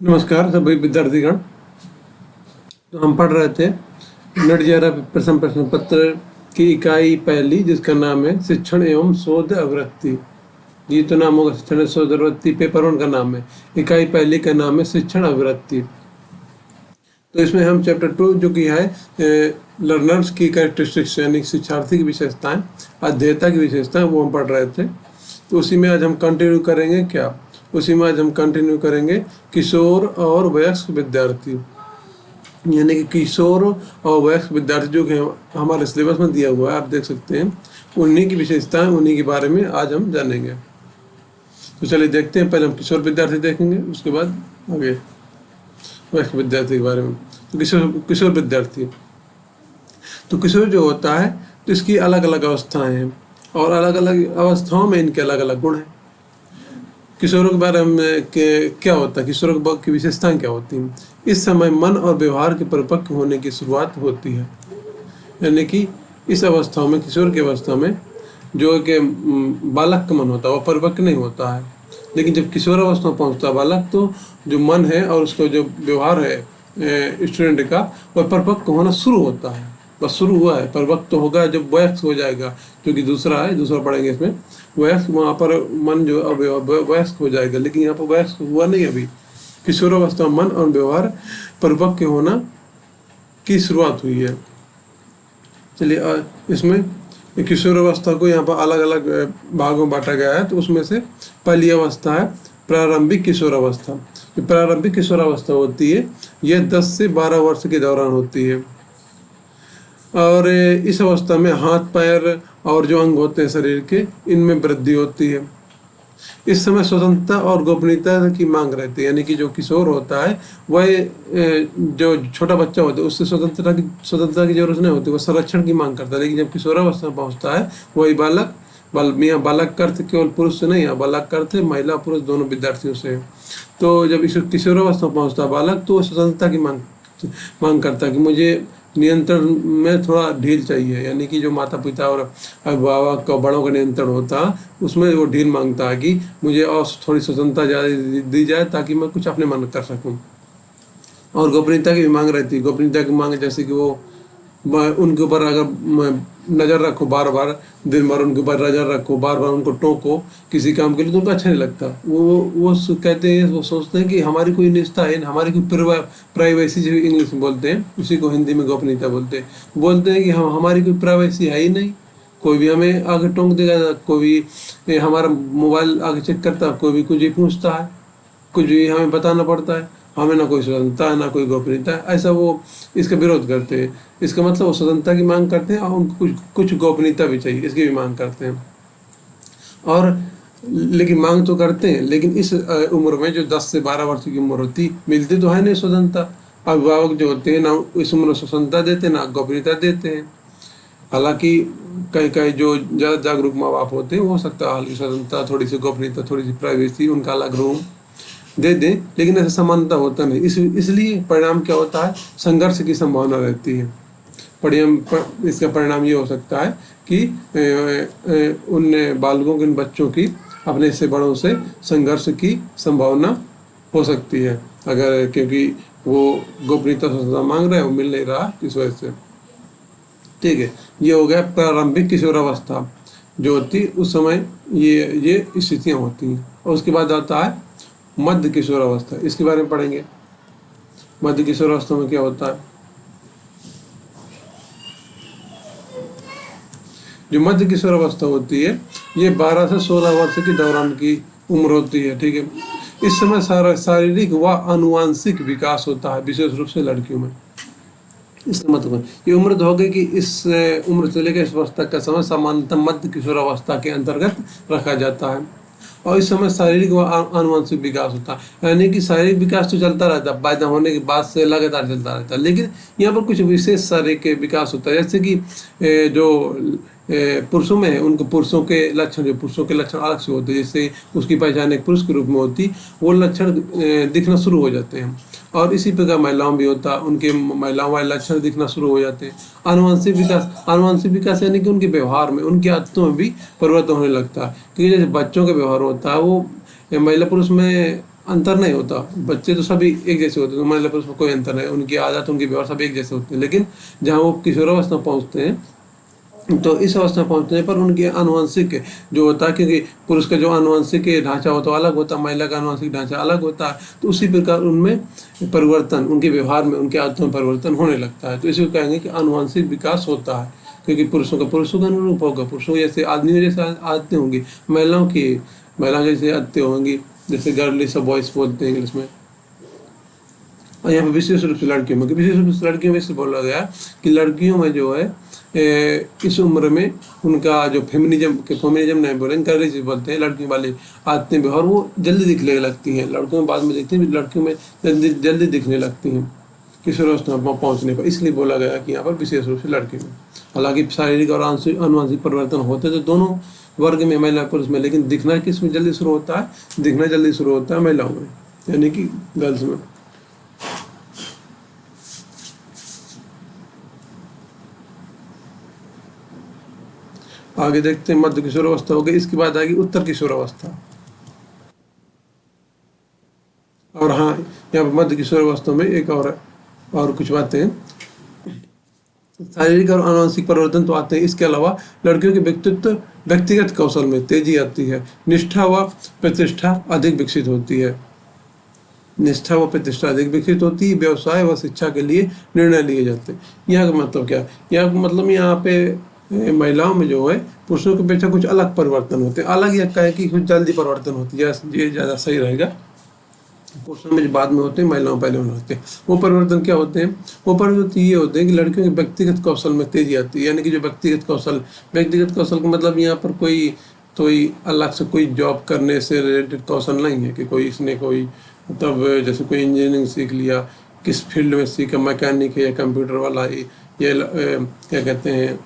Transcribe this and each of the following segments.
नमस्कार सभी विद्यार्थीगण। तो हम पढ़ रहे थे नेट JRF प्रश्न पत्र की इकाई पहली, जिसका नाम है शिक्षण एवं शोध आवृत्ति। ये तो नाम होगा शिक्षण शोध आवृत्ति, पेपर 1 का नाम है। इकाई पहली का नाम है शिक्षण आवृत्ति। तो इसमें हम चैप्टर 2 जो कि है लर्नर्स की कैरेक्टरिस्टिक्स, यानी शिक्षार्थी की विशेषताएं, अध्येता की विशेषताएं, वो हम पढ़ रहे थे। तो उसी में आज हम कंटिन्यू करेंगे किशोर और वयस्क विद्यार्थी, यानी कि किशोर और वयस्क विद्यार्थी जो कि हमारे सिलेबस में दिया हुआ है, आप देख सकते हैं। उन्हीं की विशेषताएं, उन्हीं के बारे में आज हम जानेंगे। तो चलिए देखते हैं। पहले हम किशोर विद्यार्थी देखेंगे, उसके बाद आगे वयस्क विद्यार्थी के बारे में। तो किशोर विद्यार्थी, तो किशोर जो होता है तो इसकी अलग अलग अवस्थाएं हैं और अलग अलग अवस्थाओं में इनके अलग अलग गुण हैं। किशोरों के बारे में क्या होता है, किशोरों की विशेषताएं क्या होती हैं। इस समय मन और व्यवहार के परिपक्व होने की शुरुआत होती है, यानी कि इस अवस्थाओं में, किशोर की अवस्था में जो कि बालक का मन होता है वो परिपक्व नहीं होता है। लेकिन जब किशोर अवस्था में पहुंचता है बालक, तो जो मन है और उसका जो व्यवहार है स्टूडेंट का, वह परिपक्व होना शुरू होता है। बस शुरू हुआ है, परिपक्व तो होगा जब वयस्क हो जाएगा, क्योंकि दूसरा पढ़ेंगे इसमें। वयस्क, वहाँ पर मन जो वयस्क हो जाएगा, लेकिन यहाँ पर वयस्क हुआ नहीं अभी। किशोर अवस्था में मन और व्यवहार परिपक्व होना की शुरुआत हुई है। चलिए इसमें किशोर अवस्था को यहाँ पर अलग अलग भागों में बांटा गया है। तो उसमें से पहली अवस्था है प्रारंभिक किशोर अवस्था। जो प्रारंभिक किशोर अवस्था होती है, यह 10 से 12 वर्ष के दौरान होती है। और इस अवस्था में हाथ पैर और जो अंग होते हैं शरीर के, इनमें वृद्धि होती है। इस समय स्वतंत्रता और गोपनीयता की मांग रहती है, यानी कि जो किशोर होता है वह जो छोटा बच्चा होता है उससे स्वतंत्रता की जरूरत नहीं होती, वह संरक्षण की मांग करता है। लेकिन जब किशोरावस्था में पहुंचता है वही यहाँ बालक का अर्थ केवल पुरुष से नहीं है, बालक का अर्थ महिला पुरुष दोनों विद्यार्थियों से है। तो जब इस किशोरावस्था में पहुंचता है बालक, तो स्वतंत्रता की मांग करता है कि मुझे नियंत्रण में थोड़ा ढील चाहिए, यानी कि जो माता पिता और अभिभावक का, बड़ों का नियंत्रण होता है, उसमें वो ढील मांगता है कि मुझे और थोड़ी स्वतंत्रता ज़्यादा दी जाए ताकि मैं कुछ अपने मन कर सकूं। और गोपनीयता की भी मांग रहती है। गोपनीयता की मांग जैसे कि वो उनके ऊपर अगर नज़र रखो, बार बार दिन भर उनके ऊपर नज़र रखो, बार बार उनको टोको किसी काम के लिए, तो उनको अच्छा नहीं लगता। वो कहते हैं, वो सोचते हैं कि हमारी कोई निष्ठा है, हमारी कोई प्राइवेसी, जो इंग्लिश में बोलते हैं, उसी को हिंदी में गोपनीयता बोलते हैं कि हमारी कोई प्राइवेसी है ही नहीं। कोई भी हमें आगे टोक देगा, कोई भी हमारा मोबाइल आगे चेक करता है, कोई भी कुछ ही पूछता है, कुछ भी हमें बताना पड़ता है। हमें ना कोई स्वतंत्रता है ना कोई गोपनीयता है, ऐसा वो इसका विरोध करते हैं। इसका मतलब वो स्वतंत्रता की मांग करते हैं और उनको कुछ गोपनीयता भी चाहिए, इसकी भी मांग करते हैं। और लेकिन मांग तो करते हैं, लेकिन इस उम्र में जो 10 से 12 वर्ष की उम्र होती, मिलती तो है नहीं स्वतंत्रता। अभिभावक जो होते हैं ना इस उम्र में स्वतंत्रता देते हैं ना गोपनीयता देते हैं। हालांकि कई जो ज़्यादा जागरूक माँ बाप होते हैं, हो सकता है हल्की स्वतंत्रता, थोड़ी सी गोपनीयता, थोड़ी सी प्राइवेसी, उनका अलग रूम दे दें, लेकिन ऐसा समानता होता नहीं। इसलिए परिणाम क्या होता है, संघर्ष की संभावना रहती है। इसका परिणाम ये हो सकता है कि उन बालकों की, उन बच्चों की अपने से बड़ों से संघर्ष की संभावना हो सकती है, अगर क्योंकि वो गोपनीयता स्वतंत्रता मांग रहे हैं, वो मिल नहीं रहा इस वजह से। ठीक है, ये हो गया प्रारंभिक किशोरावस्था जो होती, उस समय ये स्थितियाँ होती हैं। और उसके बाद आता है मध्य किशोरावस्था। इसके बारे में पढ़ेंगे। मध्य किशोरावस्था में क्या होता है। जो मध्य किशोरावस्था होती है, ये 12 से 16 वर्ष के दौरान की उम्र होती है। ठीक है, इस समय शारीरिक व आनुवांशिक विकास होता है, विशेष रूप से लड़कियों में। इसका मतलब ये उम्र तो हो गई कि इस उम्र से लेकर इस वर्ष तक का समय सामान्यतः मध्य किशोरावस्था के अंतर्गत रखा जाता है। और इस समय शारीरिक व आनुवंशिक विकास होता है, यानी कि शारीरिक विकास तो चलता रहता है, पैदा होने के बाद से लगातार चलता रहता है, लेकिन यहाँ पर कुछ विशेष शारीरिक विकास होता है। जैसे कि जो पुरुषों में है, उनको पुरुषों के लक्षण अलग से होते हैं। जैसे उसकी पहचान एक पुरुष के रूप में होती, वो लक्षण दिखना शुरू हो जाते हैं। और इसी प्रकार महिलाओं भी होता, उनके महिलाओं वाले लक्षण दिखना शुरू हो जाते हैं। आनुवंशिक विकास यानी कि उनके व्यवहार में, उनकी आदतों में भी परिवर्तन होने लगता है। क्योंकि जैसे बच्चों का व्यवहार होता है वो महिला पुरुष में अंतर नहीं होता। बच्चे तो सभी एक जैसे होते हैं, मतलब उसमें कोई अंतर नहीं, उनकी आदत उनकी व्यवहार सब एक जैसे होते हैं। लेकिन जहाँ वो किशोरावस्था पहुँचते हैं तो इस अवस्था में पहुंचने पर उनके आनुवंशिक जो होता है, क्योंकि पुरुष का जो आनुवंशिक ढांचा होता है अलग होता है, महिला का आनुवंशिक ढांचा अलग होता है, तो उसी प्रकार उनमें परिवर्तन, उनके व्यवहार में, उनके आदतों में परिवर्तन होने लगता है। तो इसी को कहेंगे कि आनुवंशिक विकास होता है, क्योंकि पुरुषों का अनुरूप होगा, पुरुषों जैसे आदमियों जैसे आदतें होंगी, महिलाओं जैसे आदतें होंगी, जैसे गर्लिश और बॉयज बोलते हैं इंग्लिश में। और यहाँ पे विशेष रूप से लड़कियों में, विशेष रूप से लड़कियों में इसलिए बोला गया कि लड़कियों में जो है इस उम्र में उनका जो फेमिनिज्म नहीं बोलेंगे, गर्लिश बोलते हैं, लड़कियों वाली आदतें व्यवहार वो जल्दी दिखने लगती हैं। लड़कों में बाद में देखते हैं, लड़कियों में जल्दी दिखने लगती हैं किशोरावस्था में पहुंचने पर। इसलिए बोला गया कि यहाँ पर विशेष रूप से लड़कियों में। हालांकि शारीरिक और आनुवंशिक परिवर्तन होते तो दोनों वर्ग में, महिला पुरुष में, लेकिन दिखना किस में जल्दी शुरू होता है? दिखना जल्दी शुरू होता है महिलाओं में, यानी कि गर्ल्स में। आगे देखते हैं, मध्य किशोरावस्था हो गई, इसके बाद आएगी उत्तर किशोरावस्था। और हाँ, यहाँ पर मध्य किशोरावस्था में एक और कुछ बातें हैं। शारीरिक और आनुवंशिक परिवर्तन तो आते हैं, इसके अलावा लड़कियों के व्यक्तिगत कौशल में तेजी आती है, निष्ठा व प्रतिष्ठा अधिक विकसित होती है। निष्ठा व प्रतिष्ठा अधिक विकसित होती है, व्यवसाय व शिक्षा के लिए निर्णय लिए जाते हैं। यहाँ का मतलब क्या है? यहाँ का मतलब यहाँ पे महिलाओं में जो है पुरुषों की अपेक्षा कुछ अलग परिवर्तन होते हैं। अलग यह है कि कुछ जल्दी परिवर्तन होती है, ये ज़्यादा सही रहेगा। पुरुषों में जो बाद में होते हैं, महिलाओं पहले में होते हैं। वो परिवर्तन क्या होते हैं? वो परिवर्तन ये होते हैं कि लड़कियों के व्यक्तिगत कौशल में तेजी आती है, यानी कि जो व्यक्तिगत कौशल का मतलब यहाँ पर कोई अलग से कोई जॉब करने से रिलेटेड कौशल नहीं है कि कोई इसने कोई मतलब जैसे कोई इंजीनियरिंग सीख लिया, किस फील्ड में सीखा, मैकेनिक है या कंप्यूटर वाला है या क्या कहते हैं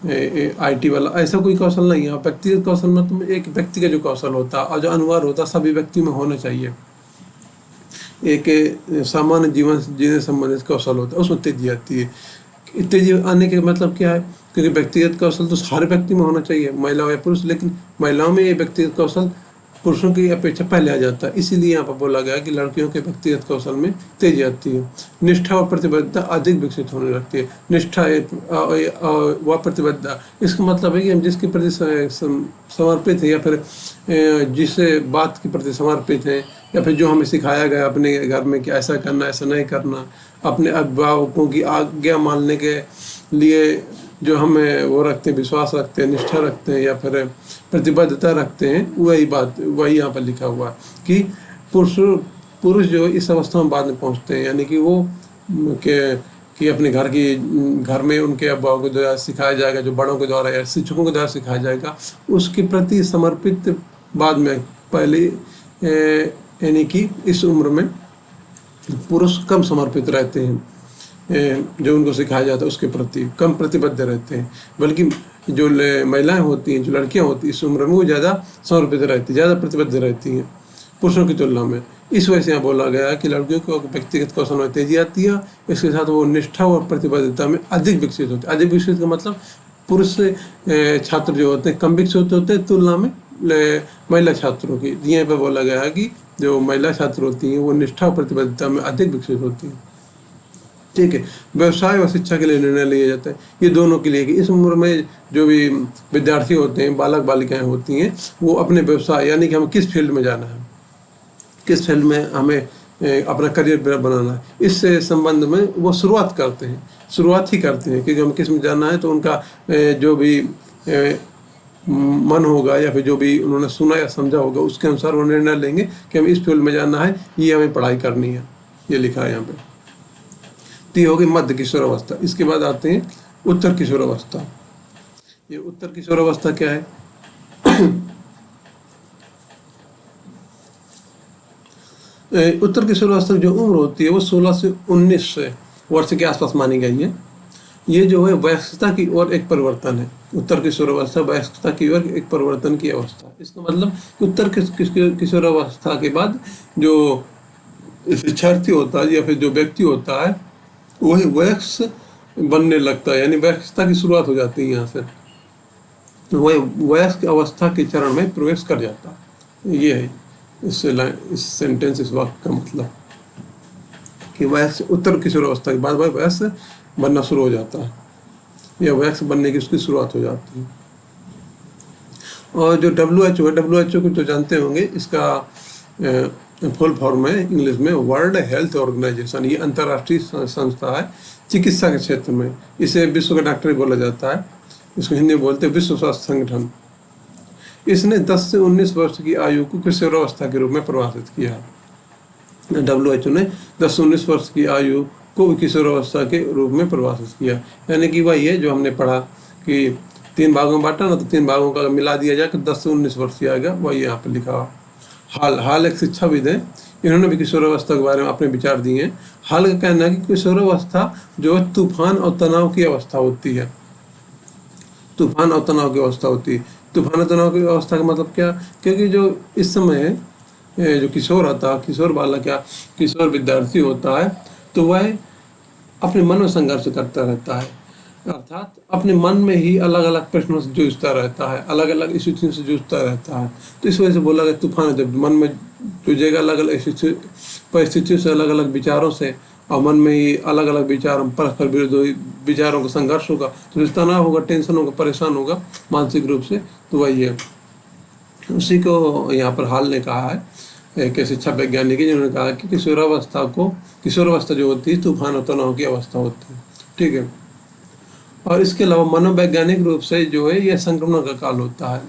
IT वाला, ऐसा कोई कौशल नहीं है। व्यक्तिगत कौशल मतलब एक व्यक्ति का जो कौशल होता है और जो अनिवार्य होता है सभी व्यक्ति में होना चाहिए, एक सामान्य जीवन जीने संबंधित कौशल होता है, उसमें तेजी आती है। तेजी आने के मतलब क्या है? क्योंकि व्यक्तिगत कौशल तो हर व्यक्ति में होना चाहिए, महिला हो या पुरुष, लेकिन महिलाओं में ये व्यक्तिगत कौशल पुरुषों की अपेक्षा पहले आ जाता है। इसीलिए यहाँ पर बोला गया कि लड़कियों के व्यक्तिगत कौशल में तेजी आती है। निष्ठा और प्रतिबद्धता अधिक विकसित होने लगती है। निष्ठा व प्रतिबद्धता, इसका मतलब है कि हम जिसके प्रति समर्पित है, या फिर जिस बात के प्रति समर्पित है, या फिर जो हमें सिखाया गया अपने घर में कि ऐसा करना, ऐसा नहीं करना, अपने अभिभावकों की आज्ञा मानने के लिए जो हमें वो रखते हैं, विश्वास रखते हैं, निष्ठा रखते हैं, या फिर प्रतिबद्धता रखते हैं, वही यहाँ पर लिखा हुआ है कि पुरुष जो इस अवस्था में बाद में पहुँचते हैं, यानी कि वो कि अपने घर में उनके अभिभावकों के द्वारा सिखाया जाएगा, जो बड़ों के द्वारा या शिक्षकों के द्वारा सिखाया जाएगा, उसके प्रति समर्पित बाद में। पहले यानी कि इस उम्र में पुरुष कम समर्पित रहते हैं, जो उनको सिखाया जाता है उसके प्रति कम प्रतिबद्ध रहते हैं, बल्कि जो महिलाएं होती हैं, जो लड़कियां होती हैं इस उम्र में, वो ज़्यादा समर्पित रहती, ज़्यादा प्रतिबद्ध रहती हैं पुरुषों की तुलना में। इस वजह से यहाँ बोला गया है कि लड़कियों को व्यक्तिगत कौशल में तेजी आती है, इसके साथ वो निष्ठा और प्रतिबद्धता में अधिक विकसित होते हैं। अधिक विकसित का मतलब पुरुष छात्र जो होते हैं कम विकसित होते हैं तुलना में महिला छात्रों की। यहाँ पर बोला गया है कि जो महिला छात्र होती हैं वो निष्ठा और प्रतिबद्धता में अधिक विकसित होती हैं। ठीक है। व्यवसाय और शिक्षा के लिए निर्णय लिया जाता है, ये दोनों के लिए कि इस उम्र में जो भी विद्यार्थी होते हैं, बालक बालिकाएं होती हैं, वो अपने व्यवसाय, यानी कि हमें किस फील्ड में जाना है, किस फील्ड में हमें अपना करियर बनाना है, इस संबंध में वो शुरुआत ही करते हैं क्योंकि हमें किस में जाना है। तो उनका जो भी मन होगा या फिर जो भी उन्होंने सुना या समझा होगा उसके अनुसार वो निर्णय लेंगे कि हमें इस फील्ड में जाना है, ये हमें पढ़ाई करनी है, ये लिखा है यहाँ पे। तो ये हो गई मध्य किशोरावस्था। इसके बाद आते हैं उत्तर किशोरावस्था। ये उत्तर किशोरावस्था क्या है? उत्तर किशोरावस्था की जो उम्र होती है वो 16 से 19 वर्ष के आसपास मानी गई है। ये जो है वयस्कता की ओर एक परिवर्तन है। उत्तर किशोरावस्था वयस्कता की ओर एक परिवर्तन की अवस्था। इसका मतलब उत्तर किशोरावस्था के बाद जो शिक्षार्थी होता है या फिर जो व्यक्ति होता है वही वयस्क बनने लगता है, यानी वयस्कता की शुरुआत हो जाती है। यहाँ से वह वयस्क अवस्था के चरण में प्रवेश कर जाता है। ये है इस सेंटेंस, इस वाक्य का मतलब कि वयस्क उत्तर किशोरावस्था के बाद वह वयस्क बनना शुरू हो जाता है, या वयस्क बनने की उसकी शुरुआत हो जाती है। और जो WHO है, WHO को तो जानते होंगे, इसका फुल फॉर्म है इंग्लिश में वर्ल्ड हेल्थ ऑर्गेनाइजेशन। ये अंतर्राष्ट्रीय संस्था है चिकित्सा के क्षेत्र में। इसे विश्व का डॉक्टर बोला जाता है, इसको हिंदी में बोलते हैं विश्व स्वास्थ्य संगठन। इसने 10 से 19 वर्ष की आयु को किशोरावस्था के रूप में परिभाषित किया है। WHO ने 10 से 19 वर्ष की आयु को किशोरावस्था के रूप में परिभाषित किया, यानी कि वही है जो हमने पढ़ा कि 3 भागों में बांटा ना, तो 3 भागों का मिला दिया जाए तो 10 से 19 वर्ष की आएगा, वही यहाँ पर लिखा हुआ। हाल एक शिक्षाविद है, इन्होंने भी किशोरावस्था के बारे में अपने विचार दिए हैं। हाल का कहना है कि किशोरावस्था जो है तूफान और तनाव की अवस्था होती है। तूफान और तनाव की अवस्था होती है। तूफान और तनाव की अवस्था का मतलब क्या? क्योंकि जो इस समय जो किशोर आता है, किशोर बालक या किशोर विद्यार्थी होता है, तो वह अपने मन में संघर्ष करता रहता है, अर्थात अपने मन में ही अलग अलग प्रश्नों से जूझता रहता है, अलग अलग स्थितियों से जूझता रहता है। तो इस वजह से बोला गया तूफान, जब मन में जूझेगा अलग अलग परिस्थितियों से, अलग अलग विचारों से, और मन में ही अलग अलग विचार, परस्पर विरोधी विचारों का संघर्ष होगा, तो तनाव होगा, टेंशन होगा, परेशान होगा मानसिक रूप से। तो वही है, उसी को यहाँ पर हाल ने कहा है, एक शिक्षा वैज्ञानिक, जिन्होंने कहा कि किशोरावस्था जो होती है तूफान और तनाव की अवस्था होती है। ठीक है। और इसके अलावा मनोवैज्ञानिक रूप से जो है यह संक्रमण का काल होता है।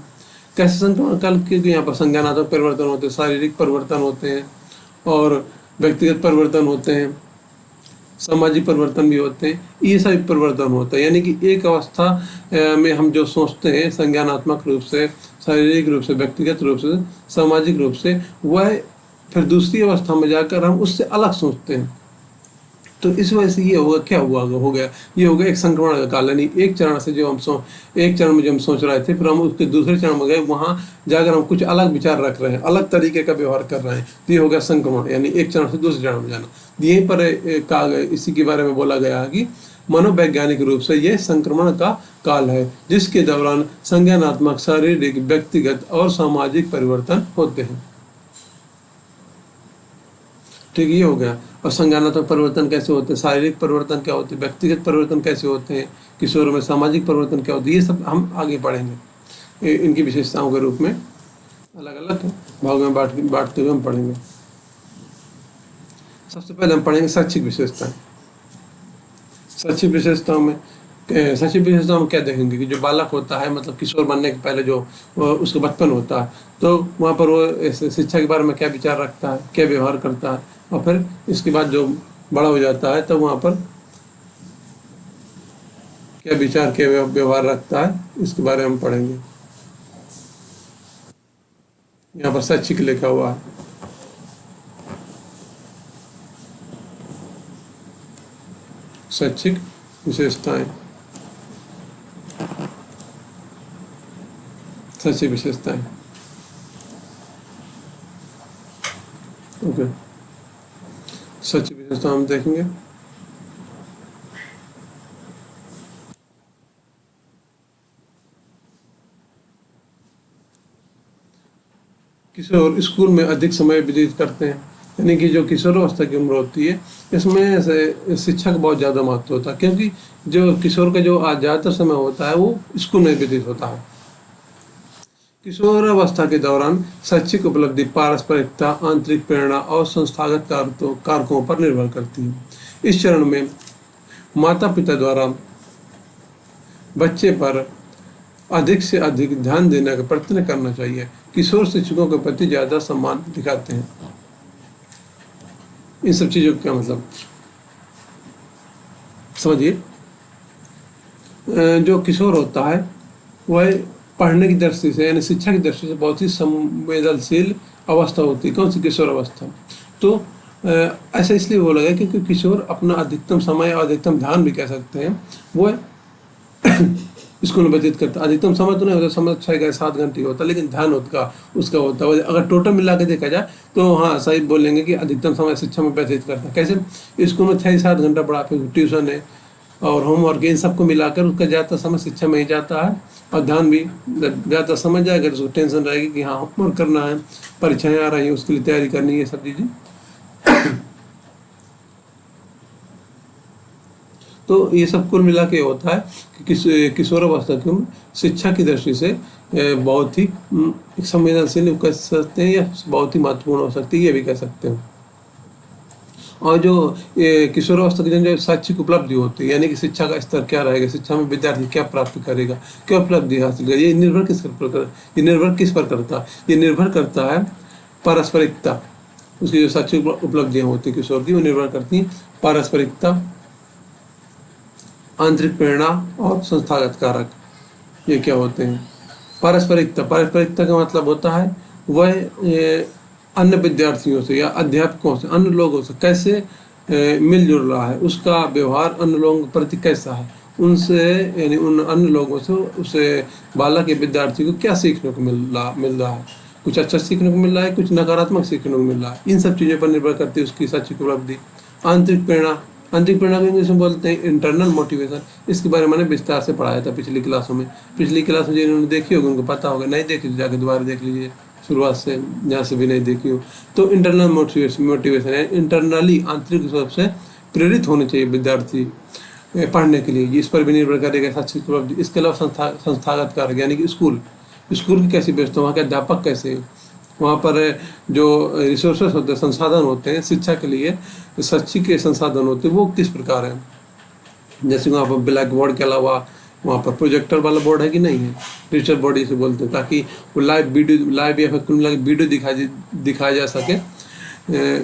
कैसे संक्रमण काल? क्योंकि यहाँ पर संज्ञानात्मक परिवर्तन होते हैं, शारीरिक परिवर्तन होते हैं, और व्यक्तिगत परिवर्तन होते हैं, सामाजिक परिवर्तन भी होते हैं। ये सभी परिवर्तन होता है, यानी कि एक अवस्था में हम जो सोचते हैं संज्ञानात्मक रूप से, शारीरिक रूप से, व्यक्तिगत रूप से, सामाजिक रूप से, वह फिर दूसरी अवस्था में जाकर हम उससे अलग सोचते हैं। तो इस वजह से ये होगा, क्या हुआ हो गया, ये हो गया एक संक्रमण का काल। यानी एक चरण से जो एक चरण में जो हम सोच रहे थे, फिर हम उसके दूसरे चरण में गए, वहाँ जाकर हम कुछ अलग विचार रख रहे हैं, अलग तरीके का व्यवहार कर रहे हैं। तो ये हो गया संक्रमण, यानी एक चरण से दूसरे चरण में जाना। यहीं पर कहा गया, इसी के बारे में बोला गया है कि मनोवैज्ञानिक रूप से यह संक्रमण का काल है, जिसके दौरान संज्ञानात्मक, शारीरिक, व्यक्तिगत और सामाजिक परिवर्तन होते हैं। ठीक, ये हो गया। और संज्ञानात्मक परिवर्तन कैसे होते हैं, शारीरिक परिवर्तन क्या होते हैं, व्यक्तिगत परिवर्तन कैसे होते हैं किशोर में, सामाजिक परिवर्तन क्या होते हैं, ये सब हम आगे पढ़ेंगे। इनकी विशेषताओं के रूप में अलग अलग भागों में बांटते हुए हम पढ़ेंगे। सबसे पहले हम पढ़ेंगे शैक्षिक विशेषताएं। शैक्षिक विशेषताओं में क्या देखेंगे कि जो बालक होता है, मतलब किशोर बनने के पहले जो उसका बचपन होता है, तो वहाँ पर वो शिक्षा के बारे में क्या विचार रखता है, क्या व्यवहार करता है, और फिर इसके बाद जो बड़ा हो जाता है, तो वहाँ पर क्या विचार, क्या व्यवहार रखता है, इसके बारे में हम पढ़ेंगे। यहाँ पर शैक्षिक लिखा हुआ है। शैक्षिक विशेषताएं, शैक्षिक विशेषताएं। ओके, शैक्षिक विशेषता हम देखेंगे। किशोर स्कूल में अधिक समय व्यतीत करते हैं, यानी कि जो किशोरावस्था की उम्र होती है, इसमें शिक्षा का बहुत ज़्यादा महत्व होता है, क्योंकि जो किशोर का जो ज़्यादातर समय होता है वो स्कूल में व्यतीत होता है। किशोरावस्था के दौरान शैक्षिक उपलब्धि पारस्परिकता, आंतरिक प्रेरणा और संस्थागत कारकों पर निर्भर करती है। इस चरण में माता पिता द्वारा बच्चे पर अधिक से अधिक ध्यान देने का प्रयत्न करना चाहिए। किशोर शिक्षकों के प्रति ज़्यादा सम्मान दिखाते हैं। इन सब चीज़ों का क्या मतलब समझिए। जो किशोर होता है वह पढ़ने की दृष्टि से, यानी शिक्षा की दृष्टि से बहुत ही संवेदनशील अवस्था होती है। कौन सी? किशोर अवस्था। तो ऐसा इसलिए बोला गया क्योंकि किशोर अपना अधिकतम समय और अधिकतम ध्यान भी कह सकते हैं वो स्कूल में व्यतीत करता है। अधिकतम समय तो नहीं होता, समय 6 या 7 घंटे होता है, लेकिन ध्यान उसका होता है। अगर टोटल मिला के देखा जाए तो हाँ, सही बोलेंगे कि अधिकतम समय शिक्षा में व्यतीत करता है। कैसे? स्कूल में 6 से 7 घंटा पढ़ा, फिर ट्यूशन है, और होमवर्क, इन सबको मिलाकर उसका ज़्यादातर समय शिक्षा में ही जाता है। और ध्यान भी ज़्यादातर समझ जाएगा, उसको टेंशन रहेगी कि हाँ होमवर्क करना है, परीक्षाएँ आ रही हैं, उसके लिए तैयारी करनी है, सब चीज़ें। तो ये सब कुल मिला के होता है कि किशोरावस्था की उम्र शिक्षा की दृष्टि से बहुत ही संवेदनशील कह सकते हैं, या बहुत ही महत्वपूर्ण हो सकती है, ये भी कह सकते हैं। और जो किशोरावस्था की जो शैक्षिक उपलब्धि होती है, यानी कि शिक्षा का स्तर क्या रहेगा, शिक्षा में विद्यार्थी क्या प्राप्त करेगा, क्या उपलब्धि हासिल करेगा, ये निर्भर किस पर करता है? ये निर्भर करता है पारस्परिकता। उसकी जो शैक्षिक उपलब्धियाँ होती है किशोर की, वो निर्भर करती हैं पारस्परिकता, आंतरिक प्रेरणा और संस्थागत कारक। ये क्या होते हैं? पारस्परिकता का मतलब होता है वह अन्य विद्यार्थियों से या अध्यापकों से, अन्य लोगों से कैसे मिलजुल रहा है, उसका व्यवहार अन्य लोगों के प्रति कैसा है, उनसे यानी उन अन्य लोगों से उसे बालक या विद्यार्थी को क्या सीखने को मिल रहा है। कुछ अच्छा सीखने को मिल रहा है, कुछ नकारात्मक सीखने को मिल रहा है। इन सब चीज़ों पर निर्भर करती है उसकी शैक्षिक उपलब्धि। आंतरिक प्रेरणा को इंग्लिश में बोलते हैं इंटरनल मोटिवेशन। इसके बारे में मैंने विस्तार से पढ़ाया था पिछली क्लासों में। पिछली क्लास में जिन्होंने देखी होगी उनको पता होगा, नहीं देखी तो जाकर दोबारा देख लीजिए शुरुआत से, जहाँ से भी नहीं देखी हो। तो इंटरनल मोटिवेशन है, इंटरनली आंतरिक रूप से प्रेरित होने चाहिए विद्यार्थी पढ़ने के लिए, इस पर भी निर्भर करेगा शैक्षिक उपलब्धि। इसके अलावा संस्थागत कारक, यानी कि स्कूल की कैसी व्यवस्था, वहाँ के अध्यापक कैसे हैं, वहाँ पर जो रिसोर्सेस होते हैं, संसाधन होते हैं शिक्षा के लिए, शैक्षिक के संसाधन होते हैं, वो किस प्रकार हैं। जैसे वहाँ पर ब्लैक बोर्ड के अलावा वहाँ पर प्रोजेक्टर वाला बोर्ड है कि नहीं है, डिजिटल बोर्ड इसे बोलते हैं, ताकि वो लाइव या वीडियो दिखाया जा सके,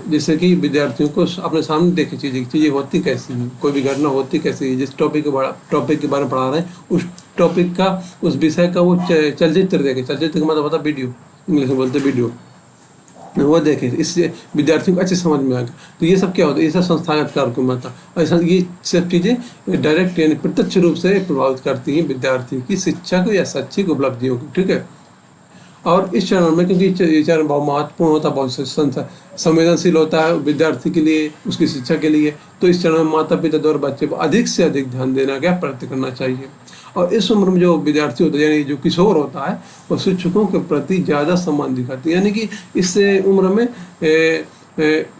जिससे कि विद्यार्थियों को अपने सामने देखे चीज़ें होती कैसी हैं, कोई भी घटना होती कैसी है। जिस टॉपिक के बारे में पढ़ा रहे हैं, उस टॉपिक का, उस विषय का वो चलचित्र देखे। चलचित्र का मतलब होता है वीडियो, इंग्लिश में बोलते वीडियो, वो देखें, इससे विद्यार्थियों को अच्छे समझ में आएगा। तो ये सब क्या होता है, ये सब संस्थागत कारक होता है। ऐसा ये सब चीज़ें डायरेक्ट यानी प्रत्यक्ष रूप से प्रभावित करती हैं विद्यार्थी की शिक्षा को या शैक्षिक उपलब्धियों को, ठीक है। और इस चरण में, क्योंकि ये चरण बहुत महत्वपूर्ण होता है, बहुत संवेदनशील होता है विद्यार्थी के लिए, उसकी शिक्षा के लिए, तो इस चरण में माता पिता द्वारा बच्चे पर अधिक से अधिक ध्यान देना, क्या प्रयत्न करना चाहिए। और इस उम्र में जो विद्यार्थी होता है, यानी जो किशोर होता है, वो शिक्षकों के प्रति ज़्यादा सम्मान दिखाते हैं। यानी कि इस उम्र में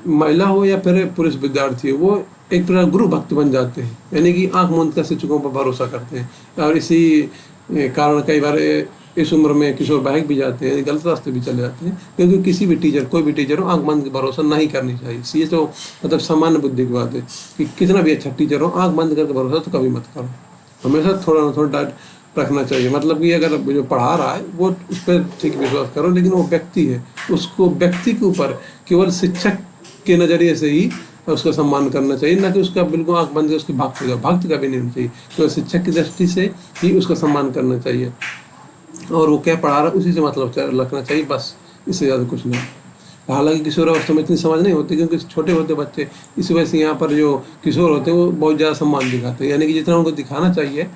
महिला हो या फिर पुरुष विद्यार्थी हो, वो एक प्रकार गुरु भक्त बन जाते हैं, यानी कि आंख मूंद कर शिक्षकों पर भरोसा करते हैं। और इसी कारण कई बार इस उम्र में किशोर बहक भी जाते हैं, गलत रास्ते भी चले जाते हैं, क्योंकि किसी भी टीचर, कोई भी टीचर हो, आंख बंद के भरोसा नहीं करनी चाहिए। ये तो मतलब सामान्य बुद्धि की बात है कि कितना भी अच्छा टीचर हो, आंख बंद करके भरोसा तो कभी मत करो। हमेशा थोड़ा ना थोड़ा डाउट रखना चाहिए। मतलब कि अगर जो पढ़ा रहा है वो उस पर ठीक विश्वास करो, लेकिन वो व्यक्ति है, उसको व्यक्ति के ऊपर केवल शिक्षक के नज़रिए से ही उसका सम्मान करना चाहिए, ना कि उसका बिल्कुल आंख बंद कर उसकी भक्त का भी नहीं होना चाहिए। केवल शिक्षक की दृष्टि से ही उसका सम्मान करना चाहिए, और वो क्या पढ़ा रहा है उसी से मतलब रखना चाहिए, बस, इससे ज़्यादा कुछ नहीं। हालांकि किशोरावस्था में इतनी समझ नहीं होती, क्योंकि छोटे होते बच्चे, इस वजह से यहाँ पर जो किशोर होते हैं वो बहुत ज़्यादा सम्मान दिखाते हैं, यानी कि जितना उनको दिखाना चाहिए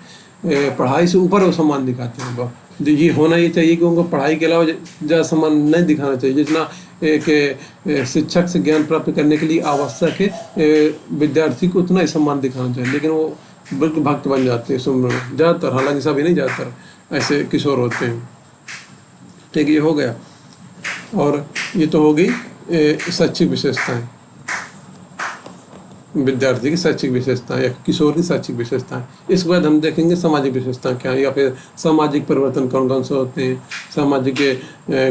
पढ़ाई से ऊपर वो सम्मान दिखाते हैं। ये होना ये चाहिए कि उनको पढ़ाई के अलावा ज़्यादा सम्मान नहीं दिखाना चाहिए, जितना एक शिक्षक से ज्ञान प्राप्त करने के लिए आवश्यक है विद्यार्थी को, उतना ही सम्मान दिखाना चाहिए। लेकिन वो बिल्कुल भक्त बन जाते हैं इस उम्र में ज़्यादातर, हालांकि सभी नहीं, ज़्यादातर ऐसे किशोर होते हैं। ठीक, ये हो गया। और ये तो हो गई शैक्षिक विशेषताएं, विद्यार्थी की शैक्षिक विशेषताएं या किशोर की शैक्षिक विशेषताएं। इसके बाद हम देखेंगे सामाजिक विशेषताएं क्या है, या फिर सामाजिक परिवर्तन कौन कौन से होते हैं, सामाजिक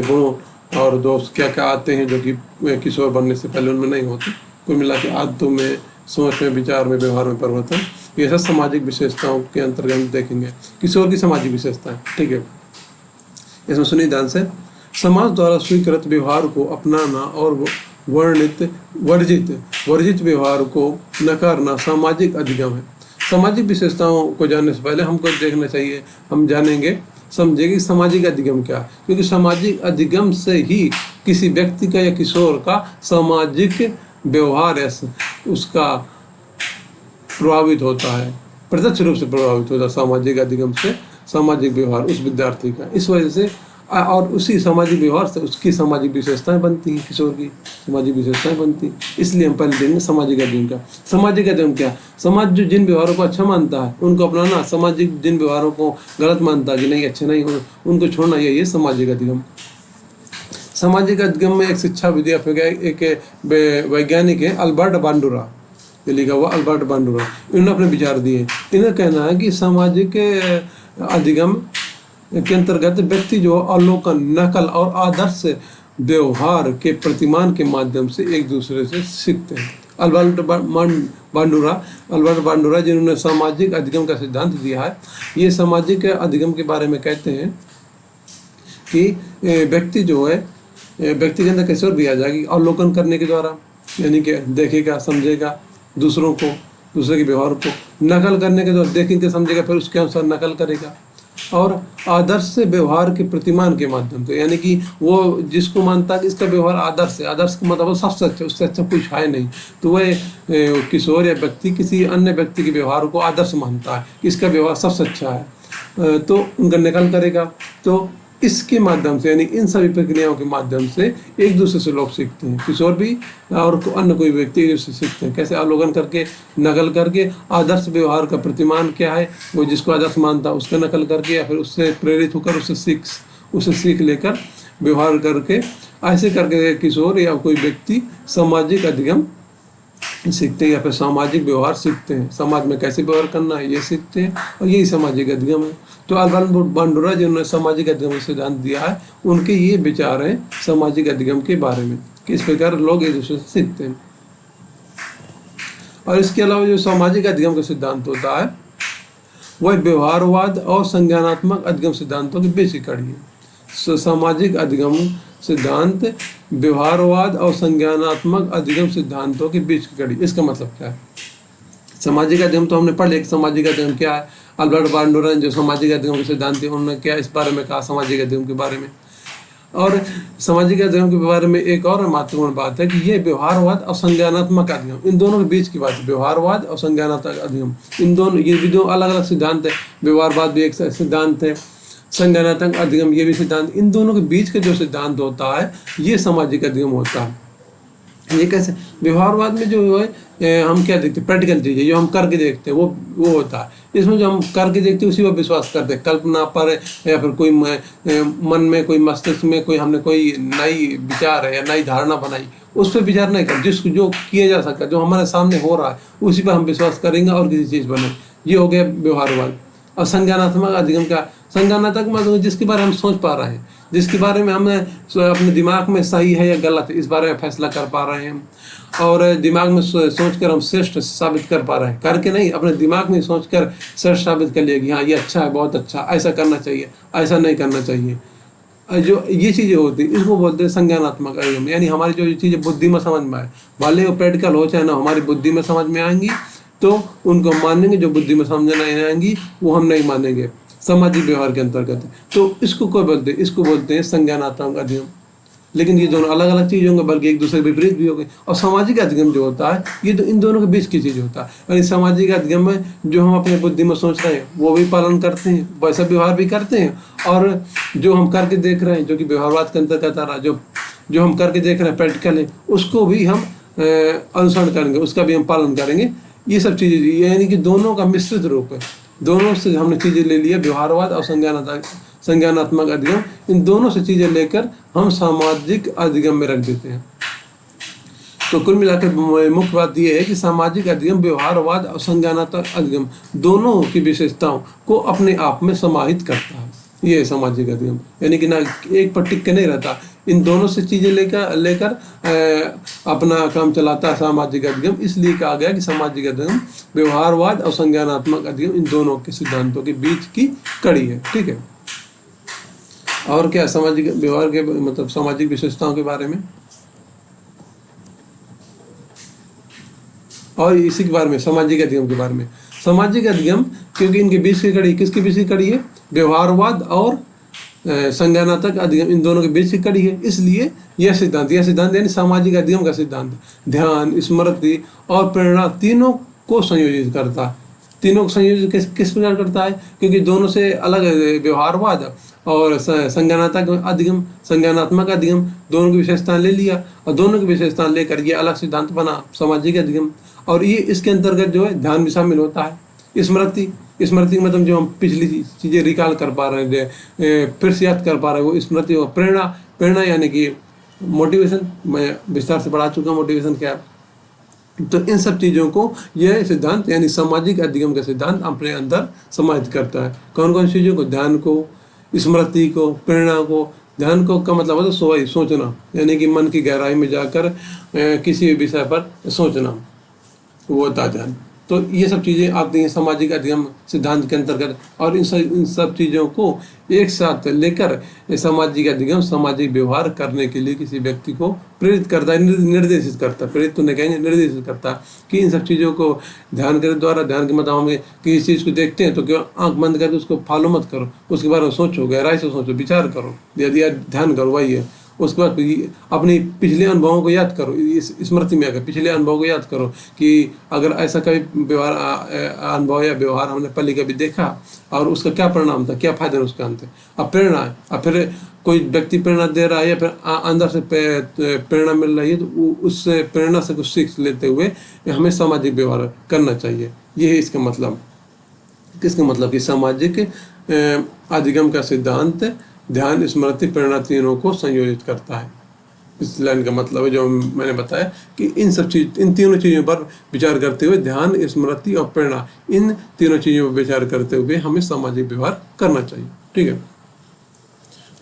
गुण और दोष क्या क्या आते हैं जो कि किशोर बनने से पहले उनमें नहीं होते। कुल मिला के आदतों में, सोच में, विचार में, व्यवहार में परिवर्तन, ये सब सामाजिक विशेषताओं के अंतर्गत हम देखेंगे किशोर की सामाजिक विशेषताएं। ठीक है, इसमें सुनिए ध्यान से। समाज द्वारा स्वीकृत व्यवहार को अपनाना और वर्जित व्यवहार को नकारना सामाजिक अधिगम है। सामाजिक विशेषताओं को जानने से पहले हमको देखना चाहिए, हम जानेंगे, समझेंगे कि सामाजिक अधिगम क्या है, क्योंकि सामाजिक अधिगम से ही किसी व्यक्ति का या किशोर का सामाजिक व्यवहार उसका प्रभावित होता है, प्रत्यक्ष रूप से प्रभावित होता है सामाजिक अधिगम से, सामाजिक व्यवहार उस विद्यार्थी का। इस वजह से और उसी सामाजिक व्यवहार से उसकी सामाजिक विशेषताएं बनती हैं किशोर की। सामाजिक विशेषताएं बनती। इसलिए हम पहले देखेंगे सामाजिक अध्ययन का। सामाजिक अध्ययन क्या? समाज जो जिन व्यवहारों को अच्छा मानता है उनको अपनाना, सामाजिक जिन व्यवहारों को गलत मानता है कि नहीं अच्छे नहीं हो उनको छोड़ना, यही है सामाजिक अधिगम। सामाजिक अधिगम में एक शिक्षा विधि एक वैज्ञानिक है अल्बर्ट बांडुरा, ये लिखा हुआ अल्बर्ट बांडुरा। इन्होंने अपने विचार दिए। इन्हें कहना है कि सामाजिक अधिगम के अंतर्गत व्यक्ति जो अवलोकन, नकल और आदर्श व्यवहार के प्रतिमान के माध्यम से एक दूसरे से सीखते हैं। अल्बर्ट बांडुरा जिन्होंने सामाजिक अधिगम का सिद्धांत दिया है, ये सामाजिक अधिगम के बारे में कहते हैं कि व्यक्ति जो है, व्यक्ति के अंदर कैसे और दिया जाएगी अवलोकन करने के द्वारा, यानी कि देखेगा, समझेगा दूसरों को, दूसरे के व्यवहार को, नकल करने के द्वारा देखेंगे, समझेगा, फिर उसके अनुसार नकल करेगा, और आदर्श व्यवहार के प्रतिमान के माध्यम से, यानी कि वो जिसको मानता है कि इसका व्यवहार आदर्श है, आदर्श का मतलब सबसे अच्छा, उससे अच्छा कुछ है नहीं, तो वह किशोर या व्यक्ति किसी अन्य व्यक्ति के व्यवहार को आदर्श मानता है कि इसका व्यवहार सबसे अच्छा है, तो उनका नकल करेगा। तो इसके माध्यम से, यानी इन सभी प्रक्रियाओं के माध्यम से एक दूसरे से लोग सीखते हैं, किशोर भी और अन्य कोई व्यक्ति एक दूसरे से सीखते हैं। कैसे? अवलोकन करके, नकल करके, आदर्श व्यवहार का प्रतिमान क्या है, वो जिसको आदर्श मानता है उसका नकल करके, या फिर उससे प्रेरित होकर उससे सीख लेकर व्यवहार करके, ऐसे करके किशोर या कोई व्यक्ति सामाजिक अधिगम सीखते हैं या फिर सामाजिक व्यवहार सीखते हैं। समाज में कैसे व्यवहार करना है ये सीखते हैं, और यही सामाजिक अधिगम है। तो अल्बर्ट बांडुरा जिन्होंने सामाजिक अधिगम का सिद्धांत दिया है, उनके ये विचार हैं सामाजिक अधिगम के बारे में कि इस प्रकार लोग एक दूसरे से सीखते हैं। और इसके अलावा जो सामाजिक अधिगम का सिद्धांत होता है वह व्यवहारवाद और संज्ञानात्मक अधिगम सिद्धांतों के बीच की कड़ी है। सामाजिक अधिगम सिद्धांत व्यवहारवाद और संज्ञानात्मक अधिगम सिद्धांतों के बीच की कड़ी। इसका मतलब क्या है? सामाजिक अधिगम तो हमने पढ़ लिया कि सामाजिक अधिगम क्या है। अल्बर्ट बांडुरा जो सामाजिक अधिगम के सिद्धांत थे, उन्होंने क्या इस बारे में कहा सामाजिक अधिगम के बारे में। और सामाजिक अधिगम के बारे में एक और महत्वपूर्ण बात है कि ये व्यवहारवाद और संज्ञानात्मक अधिगम, इन दोनों के बीच की बात है। व्यवहारवाद और संज्ञानात्मक अधिगम, इन दोनों, ये भी दो अलग अलग सिद्धांत है। व्यवहारवाद भी एक सिद्धांत है, संज्ञानात्मक अधिगम ये भी सिद्धांत। इन दोनों के बीच का जो सिद्धांत होता है ये सामाजिक अधिगम होता है। ये कैसे? व्यवहारवाद में जो है हम क्या देखते हैं, प्रैक्टिकल चीज़ें जो हम करके देखते हैं वो होता है। इसमें जो हम करके देखते हैं उसी पर विश्वास करते हैं, कल्पना पर या फिर कोई मन में, कोई मस्तिष्क में कोई हमने कोई नई विचार है या नई धारणा बनाई, उस पर विचार नहीं कर, जिसको जो किया जा सकता है, जो हमारे सामने हो रहा है उसी पर हम विश्वास करेंगे और किसी चीज़ बने। ये हो गया व्यवहारवाद। और संज्ञानात्मक अधिगम का, संज्ञानात्मक मतलब जिसके बारे में हम सोच पा रहे हैं, जिसके बारे में हमें अपने दिमाग में सही है या गलत है इस बारे में फैसला कर पा रहे हैं, और दिमाग में सोचकर हम श्रेष्ठ साबित कर पा रहे हैं, करके नहीं, अपने दिमाग में सोचकर श्रेष्ठ साबित कर लिया कि हाँ ये अच्छा है, बहुत अच्छा, ऐसा करना चाहिए, ऐसा नहीं करना चाहिए। जो ये चीज़ें होती है इसको बोलते हैं संज्ञानात्मक अधिगम। यानी हमारी जो चीज़ें बुद्धि में समझ में आए, भले वो प्रैक्टिकल हो चाहे ना, हमारी बुद्धि में समझ में आएंगी तो उनको मानेंगे, जो बुद्धि में समझ नहीं आएंगी वो हम नहीं मानेंगे। सामाजिक व्यवहार के अंतर्गत तो इसको कोई बोलते हैं, इसको बोलते हैं संज्ञानात्मक अधिगम। लेकिन ये दोनों अलग अलग चीज़ होंगे, बल्कि एक दूसरे के विपरीत भी होंगे। और सामाजिक अधिगम जो होता है ये तो इन दोनों के बीच की चीज़ होता है। यानी सामाजिक अधिगम में जो हम अपने बुद्धि में सोच रहे हैं वो भी पालन करते हैं, वैसा व्यवहार भी करते हैं, और जो हम करके देख रहे हैं जो कि व्यवहारवाद के अंतर्गत आ रहा है, जो हम करके देख रहे हैं प्रैक्टिकल है, उसको भी हम अनुसरण करेंगे, उसका भी हम पालन करेंगे। ये सब चीज़ें, यानी कि दोनों का मिश्रित रूप है। दोनों से हमने चीज़ें ले लिया, व्यवहारवाद और संज्ञानात्मक अधिगम, इन दोनों से चीज़ें लेकर हम सामाजिक अधिगम में रख देते हैं। तो कुल मिलाकर मुख्य बात यह है कि सामाजिक अधिगम व्यवहारवाद और संज्ञानात्मक अधिगम दोनों की विशेषताओं को अपने आप में समाहित करता है। ये सामाजिक अधिगम, यानी कि ना एक पर टिक के नहीं रहता, इन दोनों से चीज़ें लेकर अपना काम चलाता है सामाजिक अधिगम। इसलिए कहा गया कि सामाजिक अधिगम व्यवहारवाद और संज्ञानात्मक अधिगम इन दोनों के सिद्धांतों के बीच की कड़ी है। ठीक है। और क्या सामाजिक व्यवहार के मतलब सामाजिक विशेषताओं के बारे में, और इसी के बारे में सामाजिक अधिगम के बारे में। सामाजिक अधिगम क्योंकि इनके बीच की कड़ी, किसके बीच की कड़ी है? व्यवहारवाद और संज्ञानात्मक अधिगम, इन दोनों के बीच की कड़ी है। इसलिए यह सिद्धांत यानी सामाजिक अधिगम का सिद्धांत ध्यान, स्मृति और प्रेरणा तीनों को संयोजित करता है। तीनों को संयोजित किस प्रकार करता है? क्योंकि दोनों से अलग व्यवहारवाद और संज्ञानात्मक अधिगम, दोनों की विशेषताएं ले लिया और दोनों की विशेषताएं लेकर ये अलग सिद्धांत बना सामाजिक अधिगम। और ये इसके अंतर्गत जो है ध्यान भी शामिल होता है। स्मृति, स्मृति का मतलब जो हम पिछली चीज़ें रिकॉल कर पा रहे हैं, फिर से याद कर पा रहे हैं, वो स्मृति। और प्रेरणा, प्रेरणा यानी कि मोटिवेशन, मैं विस्तार से पढ़ा चुका हूँ मोटिवेशन क्या है। तो इन सब चीज़ों को यह सिद्धांत यानी सामाजिक अधिगम का सिद्धांत अपने अंदर समाहित करता है। कौन कौन चीज़ों को? ध्यान को, स्मृति को, प्रेरणा को। ध्यान को का मतलब होता है सोचना, यानी कि मन की गहराई में जाकर किसी भी विषय पर सोचना, वो होता है ध्यान। तो ये सब चीज़ें आती हैं सामाजिक अधिगम सिद्धांत के अंतर्गत। और इन सब चीज़ों को एक साथ लेकर सामाजिक अधिगम सामाजिक व्यवहार करने के लिए किसी व्यक्ति को प्रेरित करता है, निर्देशित करता है। प्रेरित तो नहीं कहेंगे, निर्देशित करता है कि इन सब चीज़ों को ध्यान के द्वारा, ध्यान के मतलब हमें किसी चीज़ को देखते हैं तो क्यों आंख बंद करके उसको फॉलो मत करो, उसके बारे में सोचो, गहराई से सोचो, विचार करो, यदि ध्यान करो, वही है। उसके बाद अपने पिछले अनुभवों को याद करो, इस स्मृति में आकर पिछले अनुभवों को याद करो कि अगर ऐसा कभी व्यवहार, अनुभव या व्यवहार हमने पहले कभी देखा और उसका क्या परिणाम था, क्या फायदा उसका अंत है। अब प्रेरणा है, अब फिर कोई व्यक्ति प्रेरणा दे रहा है या फिर अंदर से प्रेरणा मिल रही है तो उस प्रेरणा से कुछ सीख लेते हुए हमें सामाजिक व्यवहार करना चाहिए। ये है इसका मतलब। किसका मतलब कि सामाजिक अधिगम का सिद्धांत ध्यान, स्मृति, प्रेरणा तीनों को संयोजित करता है। इस लाइन का मतलब है जो मैंने बताया कि इन तीनों चीज़ों पर विचार करते हुए, ध्यान, स्मृति और प्रेरणा, इन तीनों चीज़ों पर विचार करते हुए हमें सामाजिक व्यवहार करना चाहिए। ठीक है,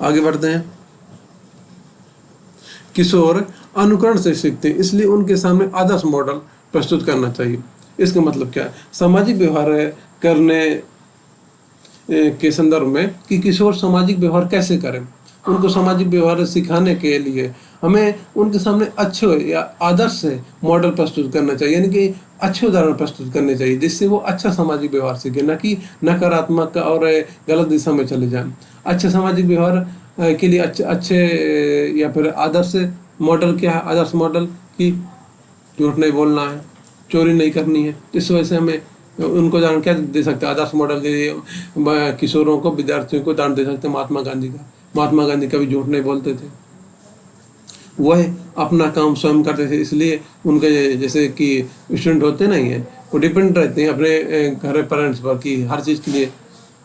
आगे बढ़ते हैं। किशोर अनुकरण से सीखते हैं, इसलिए उनके सामने आदर्श मॉडल प्रस्तुत करना चाहिए। इसका मतलब क्या है? सामाजिक व्यवहार करने के संदर्भ में कि किशोर सामाजिक व्यवहार कैसे करें, उनको सामाजिक व्यवहार सिखाने के लिए हमें उनके सामने अच्छे या आदर्श मॉडल प्रस्तुत करना चाहिए, यानी कि अच्छे उदाहरण प्रस्तुत करने चाहिए जिससे वो अच्छा सामाजिक व्यवहार सीखे, न कि नकारात्मक और गलत दिशा में चले जाएं। अच्छे सामाजिक व्यवहार के लिए अच्छे या फिर आदर्श मॉडल क्या है? आदर्श मॉडल कि झूठ नहीं बोलना है, चोरी नहीं करनी है। इस वजह से हमें उनको उदाहरण क्या दे सकते हैं? आदर्श मॉडल के लिए किशोरों को, विद्यार्थियों को उदाहरण दे सकते हैं महात्मा गांधी का। महात्मा गांधी कभी झूठ नहीं बोलते थे, वह अपना काम स्वयं करते थे, इसलिए उनके जैसे कि स्टूडेंट होते नहीं हैं, वो डिपेंड रहते हैं अपने घर पेरेंट्स पर कि हर चीज़ के लिए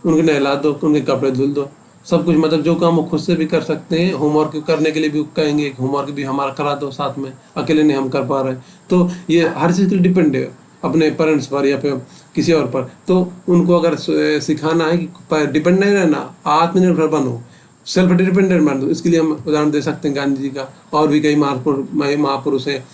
उनके नहला दो, उनके कपड़े धुल दो, सब कुछ। मतलब जो काम वो खुद से भी कर सकते हैं, होमवर्क करने के लिए भी कहेंगे होमवर्क भी हमारा करा दो साथ में, अकेले नहीं हम कर पा रहे। तो ये हर चीज़ के लिए डिपेंड है अपने पेरेंट्स पर या फिर किसी और पर। तो उनको अगर सिखाना है कि डिपेंड नहीं रहना, आत्मनिर्भर बनो, सेल्फ डिपेंडेंट बन दो, इसके लिए हम उदाहरण दे सकते हैं गांधी जी का। और भी कई महापुरुष हैं,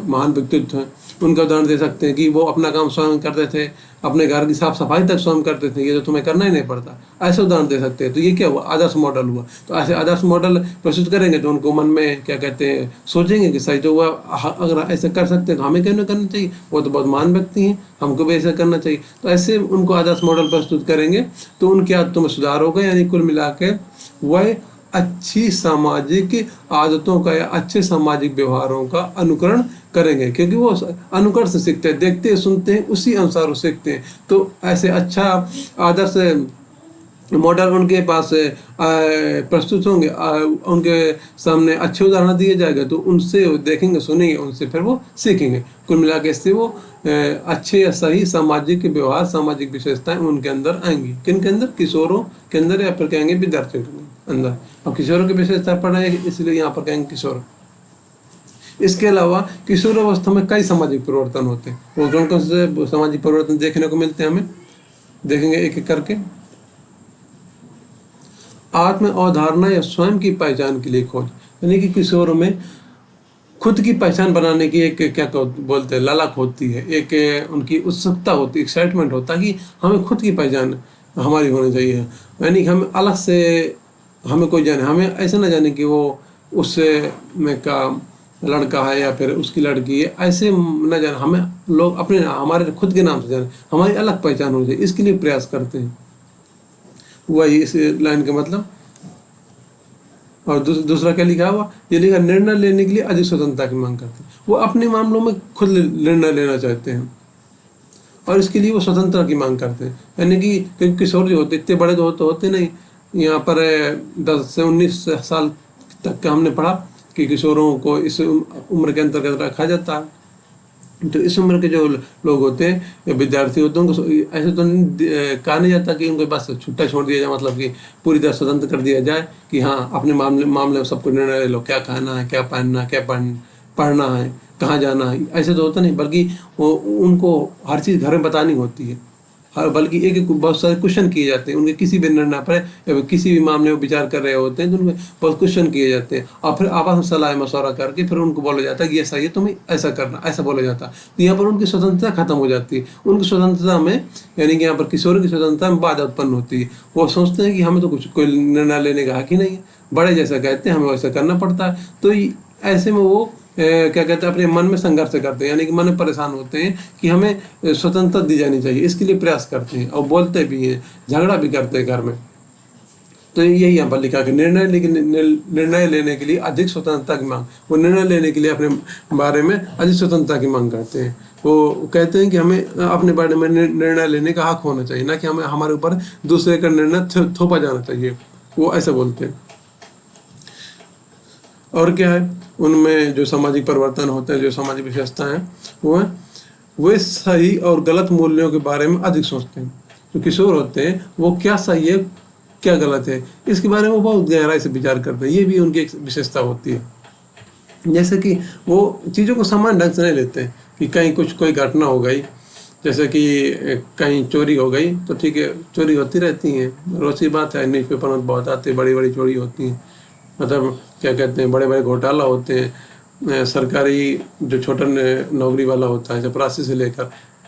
महान व्यक्तित्व हैं, उनका उदाहरण दे सकते हैं कि वो अपना काम स्वयं करते थे, अपने घर की साफ सफाई तक स्वयं करते थे, ये तो तुम्हें करना ही नहीं पड़ता, ऐसे उदाहरण दे सकते हैं। तो ये क्या हुआ? आदर्श मॉडल हुआ। तो ऐसे आदर्श मॉडल प्रस्तुत करेंगे तो उनको मन में क्या कहते हैं, सोचेंगे कि सही तो हुआ, अगर ऐसा कर सकते हैं तो हमें क्यों नहीं करना चाहिए, वो तो बहुत महान व्यक्ति हैं, हमको भी ऐसा करना चाहिए। तो ऐसे उनको आदर्श मॉडल प्रस्तुत करेंगे तो उनकी आदतों में सुधार होगा, यानी कुल मिला के वह अच्छी सामाजिक आदतों का या अच्छे सामाजिक व्यवहारों का अनुकरण करेंगे, क्योंकि वो अनुकरण से सीखते हैं, देखते हैं, सुनते हैं, उसी अनुसार वो सीखते हैं। तो ऐसे अच्छा आदर्श मॉडल उनके पास प्रस्तुत होंगे, उनके सामने अच्छे उदाहरण दिए जाएगा तो उनसे देखेंगे, सुनेंगे, उनसे फिर वो सीखेंगे। कुल मिला के इससे वो अच्छे या सही सामाजिक व्यवहार, सामाजिक विशेषताएं उनके अंदर आएंगी। किन के अंदर? किशोरों के अंदर, या फिर कहेंगे विद्यार्थियों के अंदर। अब किशोरों की विशेषता पढ़ाएंगे, इसलिए यहाँ पर कहेंगे किशोर। इसके अलावा किशोर अवस्था में कई सामाजिक परिवर्तन होते हैं। वो कौन कौन से सामाजिक परिवर्तन देखने को मिलते हैं हमें, देखेंगे एक एक करके। आत्म अवधारणा या स्वयं की पहचान के लिए खोज, यानी कि किशोरों में खुद की पहचान बनाने की एक क्या बोलते हैं, ललक होती है, एक उनकी उत्सुकता होती है, एक्साइटमेंट होता है कि हमें खुद की पहचान हमारी होनी चाहिए। यानी कि हम अलग से हमें कोई जाने, हमें ऐसे ना जाने कि वो उससे में का लड़का है या फिर उसकी लड़की है, ऐसे न जाने। हमें लोग अपने हमारे खुद के नाम से जाने, हमारी अलग पहचान होनी चाहिए, इसके लिए प्रयास करते हैं। वही इस लाइन का मतलब। और दूसरा क्या लिखा हुआ? ये लिखा निर्णय लेने के लिए अधिक स्वतंत्रता की मांग करते हैं। वो अपने मामलों में खुद निर्णय लेना चाहते हैं और इसके लिए वो स्वतंत्रता की मांग करते हैं। यानी कि क्योंकि किशोर जो होते इतने बड़े तो होते नहीं, यहाँ पर 10 से 19 साल तक का हमने पढ़ा कि किशोरों को इस उम्र के अंतर्गत रखा जाता है। तो इस उम्र के जो लोग होते हैं, विद्यार्थी होते हैं, उनको ऐसे तो कहा नहीं जाता कि उनको बस छुट्टा छोड़ दिया जाए, मतलब कि पूरी तरह स्वतंत्र कर दिया जाए कि हाँ अपने मामले मामले में सबको निर्णय ले लो, क्या खाना है, क्या पहनना है, क्या पढ़ना है, कहाँ जाना है। ऐसे तो होता नहीं, बल्कि वो उनको हर चीज़ घर में बतानी होती है। हर बल्कि एक एक बहुत सारे क्वेश्चन किए जाते हैं उनके किसी भी निर्णय पर, या किसी भी मामले में विचार कर रहे होते हैं तो उनमें बहुत क्वेश्चन किए जाते हैं, और फिर आपस में सलाह मशवरा करके फिर उनको बोला जाता है कि ये सही है, तुम्हें ऐसा करना, ऐसा बोला जाता है। तो यहाँ पर उनकी स्वतंत्रता खत्म हो जाती है। उनकी स्वतंत्रता में, यानी कि यहाँ पर किशोर की स्वतंत्रता में बाधा उत्पन्न होती है। वो सोचते हैं कि हमें तो कुछ कोई निर्णय लेने का हक ही नहीं है, बड़े जैसा कहते हैं हमें वैसा करना पड़ता है। तो ऐसे में वो क्या कहते हैं, अपने मन में संघर्ष करते हैं, यानी कि मन में परेशान होते हैं कि हमें स्वतंत्रता दी जानी चाहिए। इसके लिए प्रयास करते हैं और बोलते भी हैं, झगड़ा भी करते हैं घर में। तो यही यहाँ पर लिखा कि निर्णय लेने के लिए अधिक स्वतंत्रता की मांग। वो निर्णय लेने के लिए अपने बारे में अधिक स्वतंत्रता की मांग करते हैं। वो कहते हैं कि हमें अपने बारे में निर्णय लेने का हक होना चाहिए, ना कि हमें हमारे ऊपर दूसरे का निर्णय थोपा जाना चाहिए। वो ऐसा बोलते हैं। और क्या है, उनमें जो सामाजिक परिवर्तन होते हैं, जो सामाजिक विशेषता है, वे सही और गलत मूल्यों के बारे में अधिक सोचते हैं। जो किशोर होते हैं वो क्या सही है क्या गलत है इसके बारे में वो बहुत गहराई से विचार करते हैं। ये भी उनकी एक विशेषता होती है। जैसे कि वो चीज़ों को समान ढंग से नहीं लेते हैं कि कहीं कोई घटना हो गई, जैसे कि कहीं चोरी हो गई तो ठीक है, चोरी होती रहती हैं, रोज़ की बात है, न्यूज़पेपर में बहुत आती है, बड़ी बड़ी चोरी होती हैं, मतलब क्या कहते हैं, बड़े बड़े घोटाला होते हैं। सरकारी जो छोटा नौकरी वाला होता है, चपरासी से लेकर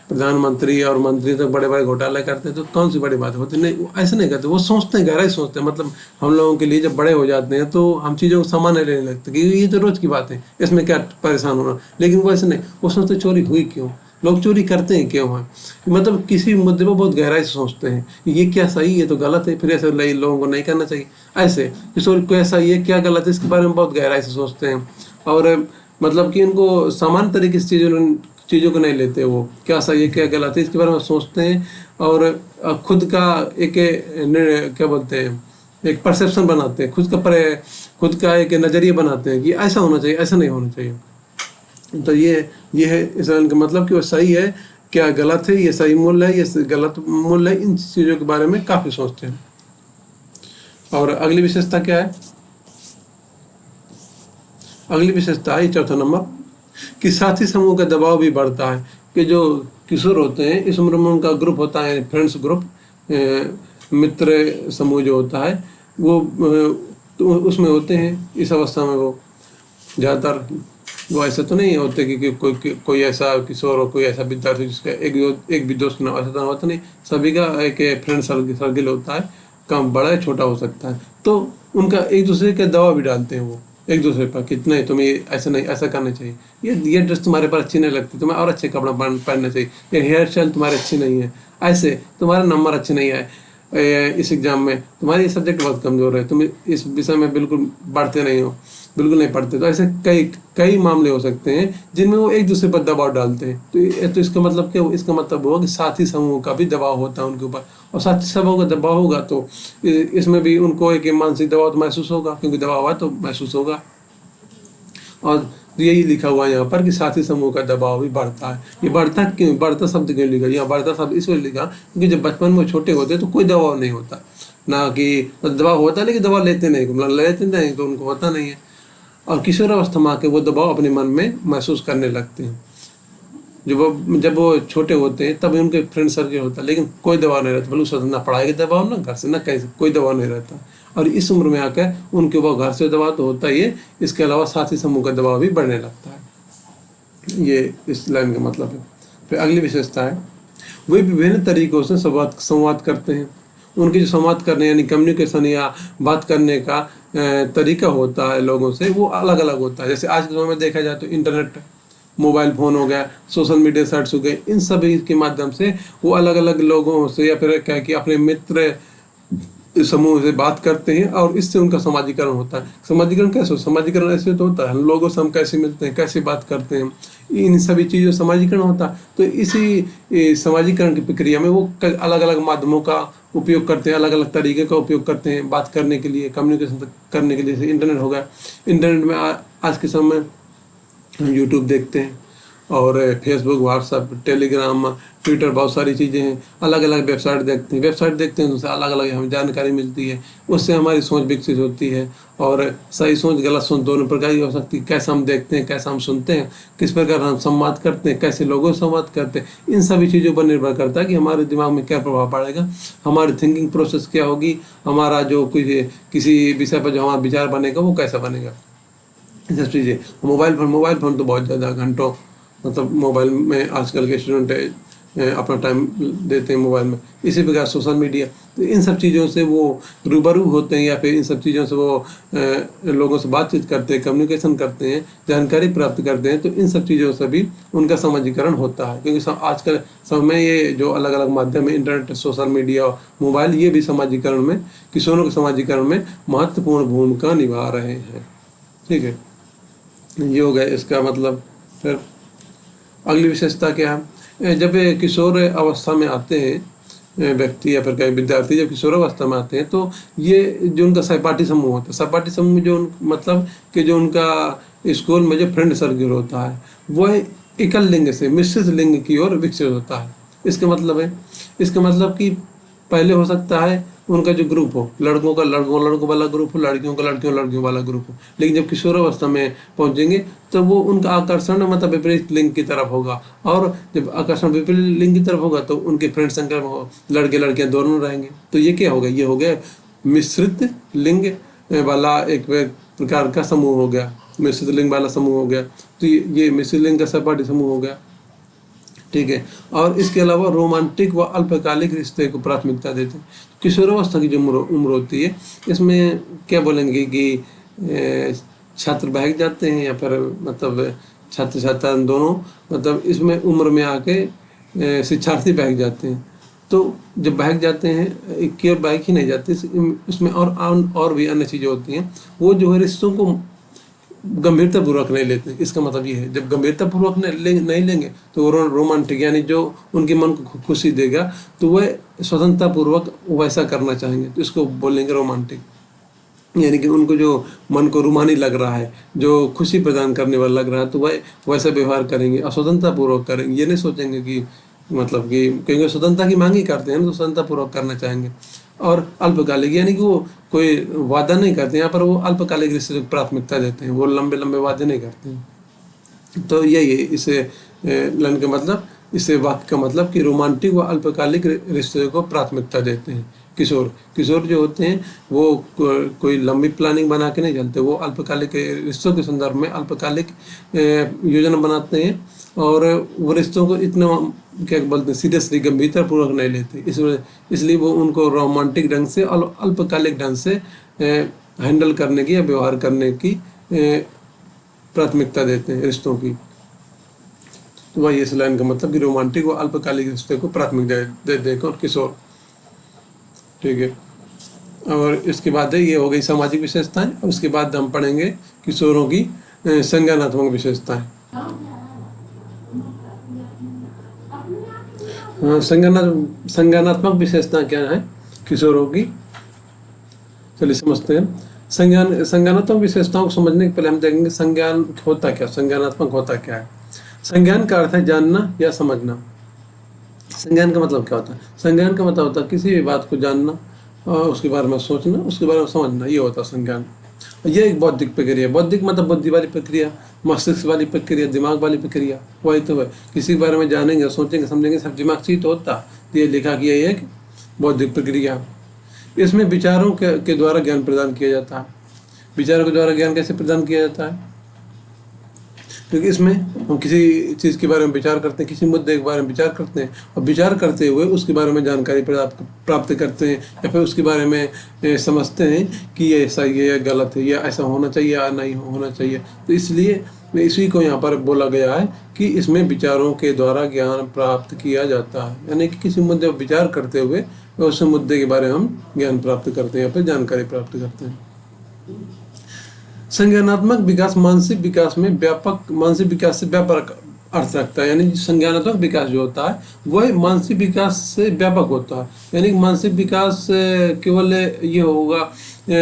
प्रधानमंत्री और मंत्री तक बड़े बड़े घोटाले करते हैं। तो कौन सी बड़ी बात होती नहीं, वो ऐसे नहीं करते। वो सोचते हैं, गहराई सोचते हैं। मतलब हम लोगों के लिए जब बड़े हो जाते हैं तो हम चीज़ों को सामान्य लेने लगते हैं कि ये तो रोज़ की बात है, इसमें क्या परेशान होना। लेकिन वो ऐसे नहीं, वो सोचते चोरी हुई क्यों, लोग चोरी करते हैं क्यों है, मतलब किसी मुद्दे पर बहुत गहराई से सोचते हैं ये क्या सही है तो गलत है, फिर ऐसे लोगों को नहीं करना चाहिए। ऐसे किशोर को ऐसा ये क्या गलत है इसके बारे में बहुत गहराई से सोचते हैं। और मतलब कि उनको समान तरीके से चीज़ों को नहीं लेते, वो क्या सही है क्या गलत है इसके बारे में सोचते हैं। और खुद का एक क्या बोलते हैं, एक परसेप्शन बनाते हैं, खुद का एक नज़रिया बनाते हैं कि ऐसा होना चाहिए, ऐसा नहीं होना चाहिए। तो ये है इसराइल का मतलब कि वो सही है क्या गलत है, ये सही मूल्य है ये गलत मूल्य है, इन चीज़ों के बारे में काफ़ी सोचते हैं। और अगली विशेषता क्या है, अगली विशेषता है चौथा नंबर कि साथी समूह का दबाव भी बढ़ता है। कि जो किशोर होते हैं इस उम्र में उनका ग्रुप होता है, फ्रेंड्स ग्रुप, मित्र समूह जो होता है वो तो उसमें होते हैं। इस अवस्था में वो ज़्यादातर वो ऐसा तो नहीं होते कि कोई ऐसा किशोर और कोई ऐसा विद्यार्थी जिसका एक भी दोस्त ना, ऐसा तो होता नहीं। सभी का एक फ्रेंड सर्किल होता है, कम बड़ा है छोटा हो सकता है। तो उनका एक दूसरे के दबाव भी डालते हैं वो एक दूसरे पर, कितना है तुम्हें ऐसा नहीं ऐसा करना चाहिए, ये ड्रेस तुम्हारे पर अच्छी नहीं लगती, तुम्हें और अच्छे कपड़ा पहनना चाहिए, ये हेयर स्टाइल तुम्हारी अच्छी नहीं है, ऐसे तुम्हारे नंबर अच्छे नहीं आए इस एग्ज़ाम में, तुम्हारी ये सब्जेक्ट बहुत कमज़ोर है, तुम इस विषय में बिल्कुल बढ़ते नहीं हो, बिल्कुल नहीं पढ़ते। तो ऐसे कई मामले हो सकते हैं जिनमें वो एक दूसरे पर दबाव डालते हैं। तो इसका मतलब क्या, इसका मतलब हुआ कि साथी समूह का भी दबाव होता है उनके ऊपर। और साथी समूह का दबाव होगा तो इसमें भी उनको एक मानसिक दबाव तो महसूस होगा, क्योंकि दबाव हुआ तो महसूस होगा। और यही लिखा हुआ है यहाँ पर कि साथी समूह का दबाव भी बढ़ता है। ये बढ़ता क्यों, बढ़ता शब्द क्यों लिखा, यहाँ बढ़ता शब्द इसलिए लिखा क्योंकि जब बचपन में छोटे होते तो कोई दबाव नहीं होता, ना कि दबाव होता लेकिन दबाव लेते नहीं तो उनको होता नहीं है। और किशोर अवस्था में आके वो दबाव अपने मन में महसूस करने लगते हैं। जब वो छोटे होते हैं तब उनके फ्रेंड सर्कल होता है, लेकिन कोई दबाव नहीं रहता, बिल्कुल ना पढ़ाई का दबाव, ना घर से, ना कहीं से कोई दबाव नहीं रहता। और इस उम्र में आकर उनके ऊपर घर से दबाव तो होता ही है, इसके अलावा साथी समूह का दबाव भी बढ़ने लगता है। ये इस लाइन का मतलब है। फिर अगली विशेषता है वे विभिन्न तरीकों से संवाद करते हैं। उनके जो संवाद करने यानी कम्युनिकेशन या बात करने का तरीका होता है लोगों से, वो अलग अलग होता है। जैसे आज के समय में देखा जाए तो इंटरनेट, मोबाइल फ़ोन हो गया, सोशल मीडिया साइट्स हो गए, इन सभी के माध्यम से वो अलग अलग लोगों से या फिर क्या कि अपने मित्र समूह से बात करते हैं और इससे उनका समाजीकरण होता है। समाजीकरण कैसे? समाजीकरण ऐसे तो होता है, हम लोगों से हम कैसे मिलते हैं, कैसे बात करते हैं, इन सभी चीज़ों समाजीकरण होता है। तो इसी समाजीकरण की प्रक्रिया में वो अलग अलग माध्यमों का उपयोग करते हैं, अलग अलग तरीके का उपयोग करते हैं बात करने के लिए, कम्युनिकेशन करने के लिए। जैसे इंटरनेट हो गया, इंटरनेट में आज के समय हम यूट्यूब देखते हैं और फेसबुक, व्हाट्सएप, टेलीग्राम, ट्विटर, बहुत सारी चीज़ें हैं। अलग अलग वेबसाइट देखते हैं, तो उससे अलग अलग हमें जानकारी मिलती है, उससे हमारी सोच विकसित होती है। और सही सोच गलत सोच दोनों प्रकार की हो सकती है। कैसा हम देखते हैं, कैसा हम सुनते हैं, किस प्रकार हम संवाद करते हैं, कैसे लोगों से संवाद करते हैं, इन सभी चीज़ों पर निर्भर करता है कि हमारे दिमाग में क्या प्रभाव पड़ेगा, हमारी थिंकिंग प्रोसेस क्या होगी, हमारा जो किसी विषय पर जो हमारा विचार बनेगा वो कैसा बनेगा। सब चीज़ें। मोबाइल फ़ोन तो बहुत ज़्यादा घंटों, मतलब मोबाइल में आजकल के स्टूडेंट अपना टाइम देते हैं मोबाइल में। इसी प्रकार सोशल मीडिया, तो इन सब चीज़ों से वो रूबरू होते हैं या फिर इन सब चीज़ों से वो लोगों से बातचीत करते हैं, कम्युनिकेशन करते हैं, जानकारी प्राप्त करते हैं। तो इन सब चीज़ों से भी उनका समाजीकरण होता है, क्योंकि आजकल समय में ये जो अलग अलग माध्यम है, इंटरनेट, सोशल मीडिया, मोबाइल, ये भी समाजीकरण में, किशोरों के समाजीकरण में महत्वपूर्ण भूमिका निभा रहे हैं। ठीक है, ये हो गया इसका मतलब। फिर अगली विशेषता क्या है? जब किशोर अवस्था में आते हैं व्यक्ति या फिर कई विद्यार्थी जब किशोर अवस्था में आते हैं, तो ये जो उनका सहपाठी समूह होता है, सहपाठी समूह जो मतलब कि जो उनका स्कूल में जो फ्रेंड सर्किल होता है, वह एकल लिंग से मिश्रित लिंग की ओर विकसित होता है। इसका मतलब कि पहले हो सकता है उनका जो ग्रुप हो, लड़कों का लड़कों वाला ग्रुप हो, लड़कियों का लड़कियों वाला ग्रुप हो, लेकिन जब किशोर अवस्था में पहुंचेंगे तो वो उनका आकर्षण मतलब विपरीत लिंग की तरफ होगा। और जब आकर्षण विपरीत लिंग की तरफ होगा तो उनके फ्रेंड सर्कल में लड़के लड़कियां दोनों रहेंगे। तो ये क्या हो गया? ये हो गया मिश्रित लिंग वाला एक प्रकार का समूह हो गया, मिश्रित लिंग वाला समूह हो गया। तो ये मिश्रित लिंग का सहपाठी समूह हो गया। ठीक है, और इसके अलावा रोमांटिक व अल्पकालिक रिश्ते को प्राथमिकता देते हैं। किशोरावस्था की जो उम्र होती है, इसमें क्या बोलेंगे कि छात्र बहक जाते हैं या फिर मतलब छात्र छात्रा दोनों, मतलब इसमें उम्र में आके शिक्षार्थी बहक जाते हैं। तो जब बहक जाते हैं, एक केवल बहक ही नहीं जाते, इसमें और भी अन्य चीज़ें होती हैं। वो जो है रिश्तों को गंभीरतापूर्वक नहीं लेते। इसका मतलब ये है, जब गंभीरतापूर्वक नहीं लेंगे तो रोमांटिक, यानी जो उनके मन को खुशी देगा, तो वह स्वतंत्रतापूर्वक वैसा करना चाहेंगे, तो इसको बोलेंगे रोमांटिक। यानी कि उनको जो मन को रूमानी लग रहा है, जो खुशी प्रदान करने वाला लग रहा है, तो वह वैसा व्यवहार करेंगे और स्वतंत्रतापूर्वक करेंगे। ये नहीं सोचेंगे कि मतलब कि, क्योंकि स्वतंत्रता की मांग ही करते हैं तो स्वतंत्रतापूर्वक करना चाहेंगे। और अल्पकालिक, यानी कि वो कोई वादा नहीं करते, यहाँ पर वो अल्पकालिक रिश्ते को प्राथमिकता देते हैं, वो लंबे लंबे वादे नहीं करते हैं। तो यही है इसे लाइन का मतलब, इसे वाक्य का मतलब कि रोमांटिक व अल्पकालिक रिश्ते को प्राथमिकता देते हैं। किशोर जो होते हैं वो कोई लंबी प्लानिंग बना के नहीं चलते, वो अल्पकालिक रिश्तों के संदर्भ में अल्पकालिक योजना बनाते हैं और वो रिश्तों को इतना क्या बोलते हैं सीरियसली, गंभीरतापूर्वक नहीं लेते। इसलिए वो उनको रोमांटिक ढंग से और अल्पकालिक ढंग से हैंडल करने की या व्यवहार करने की प्राथमिकता देते हैं रिश्तों की। तो वही इस लाइन का मतलब कि रोमांटिक व अल्पकालिक रिश्ते को प्राथमिकता देते हैं किशोर। ठीक है, और इसके बाद ये हो गई सामाजिक विशेषताएं। और उसके बाद हम पढ़ेंगे किशोरों की संज्ञानात्मक विशेषताएं। संज्ञानात्मक विशेषताएं क्या है किशोरों की, चलिए समझते हैं। संज्ञानात्मक विशेषताओं को समझने के पहले हम देखेंगे संज्ञान होता क्या, संज्ञानात्मक होता क्या है। संज्ञान का अर्थ है जानना या समझना। संज्ञान का मतलब क्या होता है? संज्ञान का मतलब होता है किसी भी बात को जानना और उसके बारे में सोचना, उसके बारे में समझना, ये होता है संज्ञान। ये एक बौद्धिक प्रक्रिया, बौद्धिक मतलब बुद्धि वाली प्रक्रिया, मस्तिष्क वाली प्रक्रिया, दिमाग वाली प्रक्रिया, वही तो है। किसी के बारे में जानेंगे, सोचेंगे, समझेंगे, सब दिमाग से ही तो होता। ये लिखा कि यही है कि बौद्धिक प्रक्रिया। इसमें विचारों के द्वारा ज्ञान प्रदान किया जाता है। विचारों के द्वारा ज्ञान कैसे प्रदान किया जाता है? क्योंकि इसमें हम किसी चीज़ के बारे में विचार करते हैं, किसी मुद्दे के बारे में विचार करते हैं और विचार करते हुए उसके बारे में जानकारी प्राप्त करते हैं या फिर उसके बारे में समझते हैं कि ये सही है या गलत है, या ऐसा होना चाहिए या नहीं होना चाहिए। तो इसलिए इसी को यहाँ पर बोला गया है कि इसमें विचारों के द्वारा ज्ञान प्राप्त किया जाता है, यानी कि किसी मुद्दे पर विचार करते हुए उस मुद्दे के बारे में हम ज्ञान प्राप्त करते हैं या फिर जानकारी प्राप्त करते हैं। संज्ञानात्मक विकास मानसिक विकास में मानसिक विकास से व्यापक अर्थ रखता है, यानी संज्ञानात्मक विकास जो होता है वह मानसिक विकास से व्यापक होता है। यानी मानसिक विकास केवल ये होगा,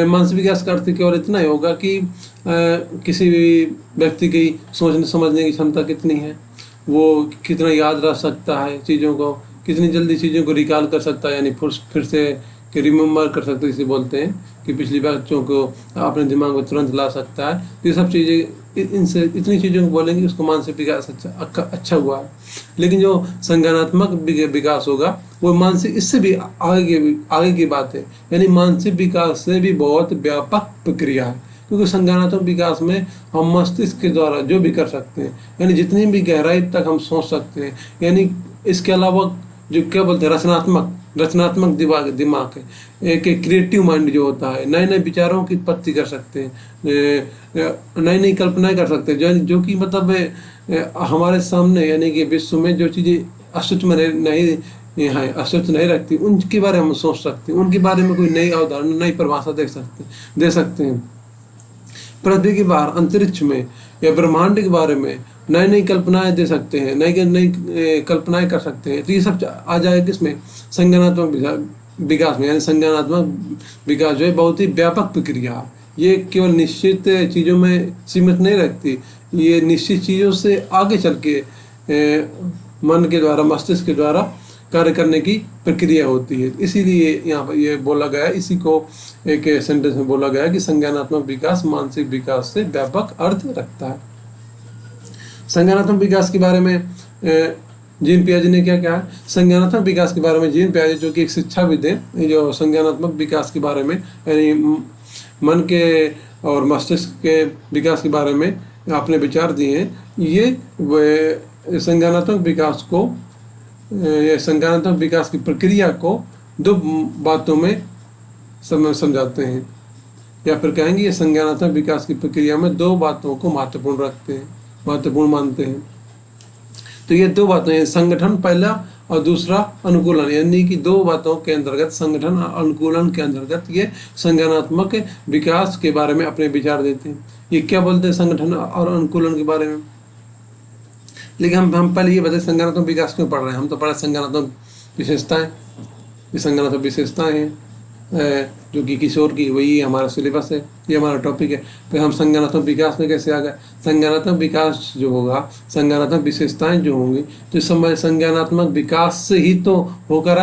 मानसिक विकास का अर्थ केवल इतना ही होगा कि किसी भी व्यक्ति की सोचने समझने की क्षमता कितनी है, वो कितना याद रख सकता है चीज़ों को, कितनी जल्दी चीज़ों को रिकॉल कर सकता है, यानी फिर से कि रिमेम्बर कर सकते हैं, इसे बोलते हैं कि पिछली बातों को अपने दिमाग में तुरंत ला सकता है। तो ये सब चीज़ें, इनसे इतनी चीज़ों को बोलेंगे उसको मानसिक विकास अच्छा हुआ है। लेकिन जो संज्ञानात्मक विकास होगा वो मानसिक, इससे भी आगे की बात है, यानी मानसिक विकास से भी बहुत व्यापक प्रक्रिया है। क्योंकि संज्ञानात्मक विकास में हम मस्तिष्क के द्वारा जो भी कर सकते हैं, यानी जितनी भी गहराई तक हम सोच सकते हैं, यानी इसके अलावा जो क्या बोलते हैं रचनात्मक दिमाग है, एक क्रिएटिव माइंड जो होता है, नए नए विचारों की उत्पत्ति कर सकते हैं, नई नई कल्पनाएं कर सकते हैं, जो कि मतलब हमारे सामने, यानी कि विश्व में जो चीज़ें अस्तित्व में नहीं है, अस्तित्व नहीं रखती, उनके बारे में हम सोच सकते हैं, उनके बारे में कोई नई अवधारणा, नई परिभाषा दे सकते हैं। पृथ्वी के बाहर अंतरिक्ष में या ब्रह्मांड के बारे में नई नई कल्पनाएं दे सकते हैं, नई कल्पनाएं कर सकते हैं। तो ये सब आ जाए किसमें, संज्ञानात्मक विकास में। यानी संज्ञानात्मक विकास जो है बहुत ही व्यापक प्रक्रिया, ये केवल निश्चित चीज़ों में सीमित नहीं रखती, ये निश्चित चीज़ों से आगे चल के मन के द्वारा, मस्तिष्क के द्वारा कार्य करने की प्रक्रिया होती है। इसीलिए यहाँ पर ये बोला गया है, इसी को एक सेंटेंस में बोला गया है कि संज्ञानात्मक विकास मानसिक विकास से व्यापक अर्थ रखता है। संज्ञानात्मक विकास के बारे में जीन पियाजे ने क्या कहा? संज्ञानात्मक विकास के बारे में जीन पियाजे, जो कि एक शिक्षाविद है, जो संज्ञानात्मक विकास के बारे में, यानी मन के और मस्तिष्क के विकास के बारे में अपने विचार दिए हैं। ये संज्ञानात्मक विकास को, संज्ञानात्मक विकास की प्रक्रिया को दो बातों में समझाते हैं, या फिर कहेंगे ये संज्ञानात्मक विकास की प्रक्रिया में दो बातों को महत्वपूर्ण मानते हैं। तो ये दो बातें हैं, संगठन पहला और दूसरा अनुकूलन, यानी कि दो बातों के अंतर्गत, संगठन और अनुकूलन के अंतर्गत ये संज्ञानात्मक विकास के बारे में अपने विचार देते हैं। ये क्या बोलते हैं संगठन और अनुकूलन के बारे में? लेकिन हम पहले ये बताए संज्ञानात्मक विकास क्यों पढ़ रहे हैं। हम तो पढ़े संज्ञानात्मक विशेषताएं, ये संज्ञानात्मक विशेषताएं हैं जो कि किशोर की, वही हमारा सिलेबस है, ये हमारा टॉपिक है। फिर हम संज्ञानात्मक विकास में कैसे आ गए? संज्ञानात्मक विकास जो होगा, संज्ञानात्मक विशेषताएं जो होंगी, तो समय संज्ञानात्मक विकास से ही तो होकर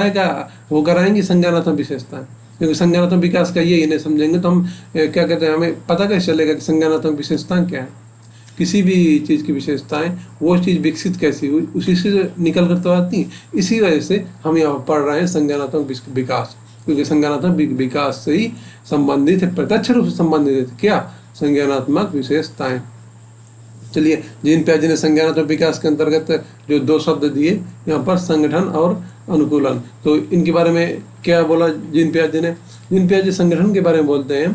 आएंगी संज्ञानात्मक विशेषताएं। क्योंकि संज्ञानात्मक विकास का ये नहीं समझेंगे तो हम क्या कहते हैं, हमें पता कैसे चलेगा कि संज्ञानात्मक विशेषताएं क्या है। किसी भी चीज़ की विशेषताएं, वो चीज़ विकसित कैसी हुई, उसी से निकल कर तो आती है। इसी वजह से हम यहाँ पढ़ रहे हैं संज्ञानात्मक विकास, क्योंकि संज्ञानात्मक विकास से ही संबंधित है, प्रत्यक्ष रूप से संबंधित है क्या? संज्ञानात्मक विशेषताएं। चलिए, जीन पियाजे ने संज्ञानात्मक विकास के अंतर्गत जो दो शब्द दिए यहाँ पर, संगठन और अनुकूलन, तो इनके बारे में क्या बोला जीन पियाजे ने? जीन पियाजे संगठन के बारे में बोलते हैं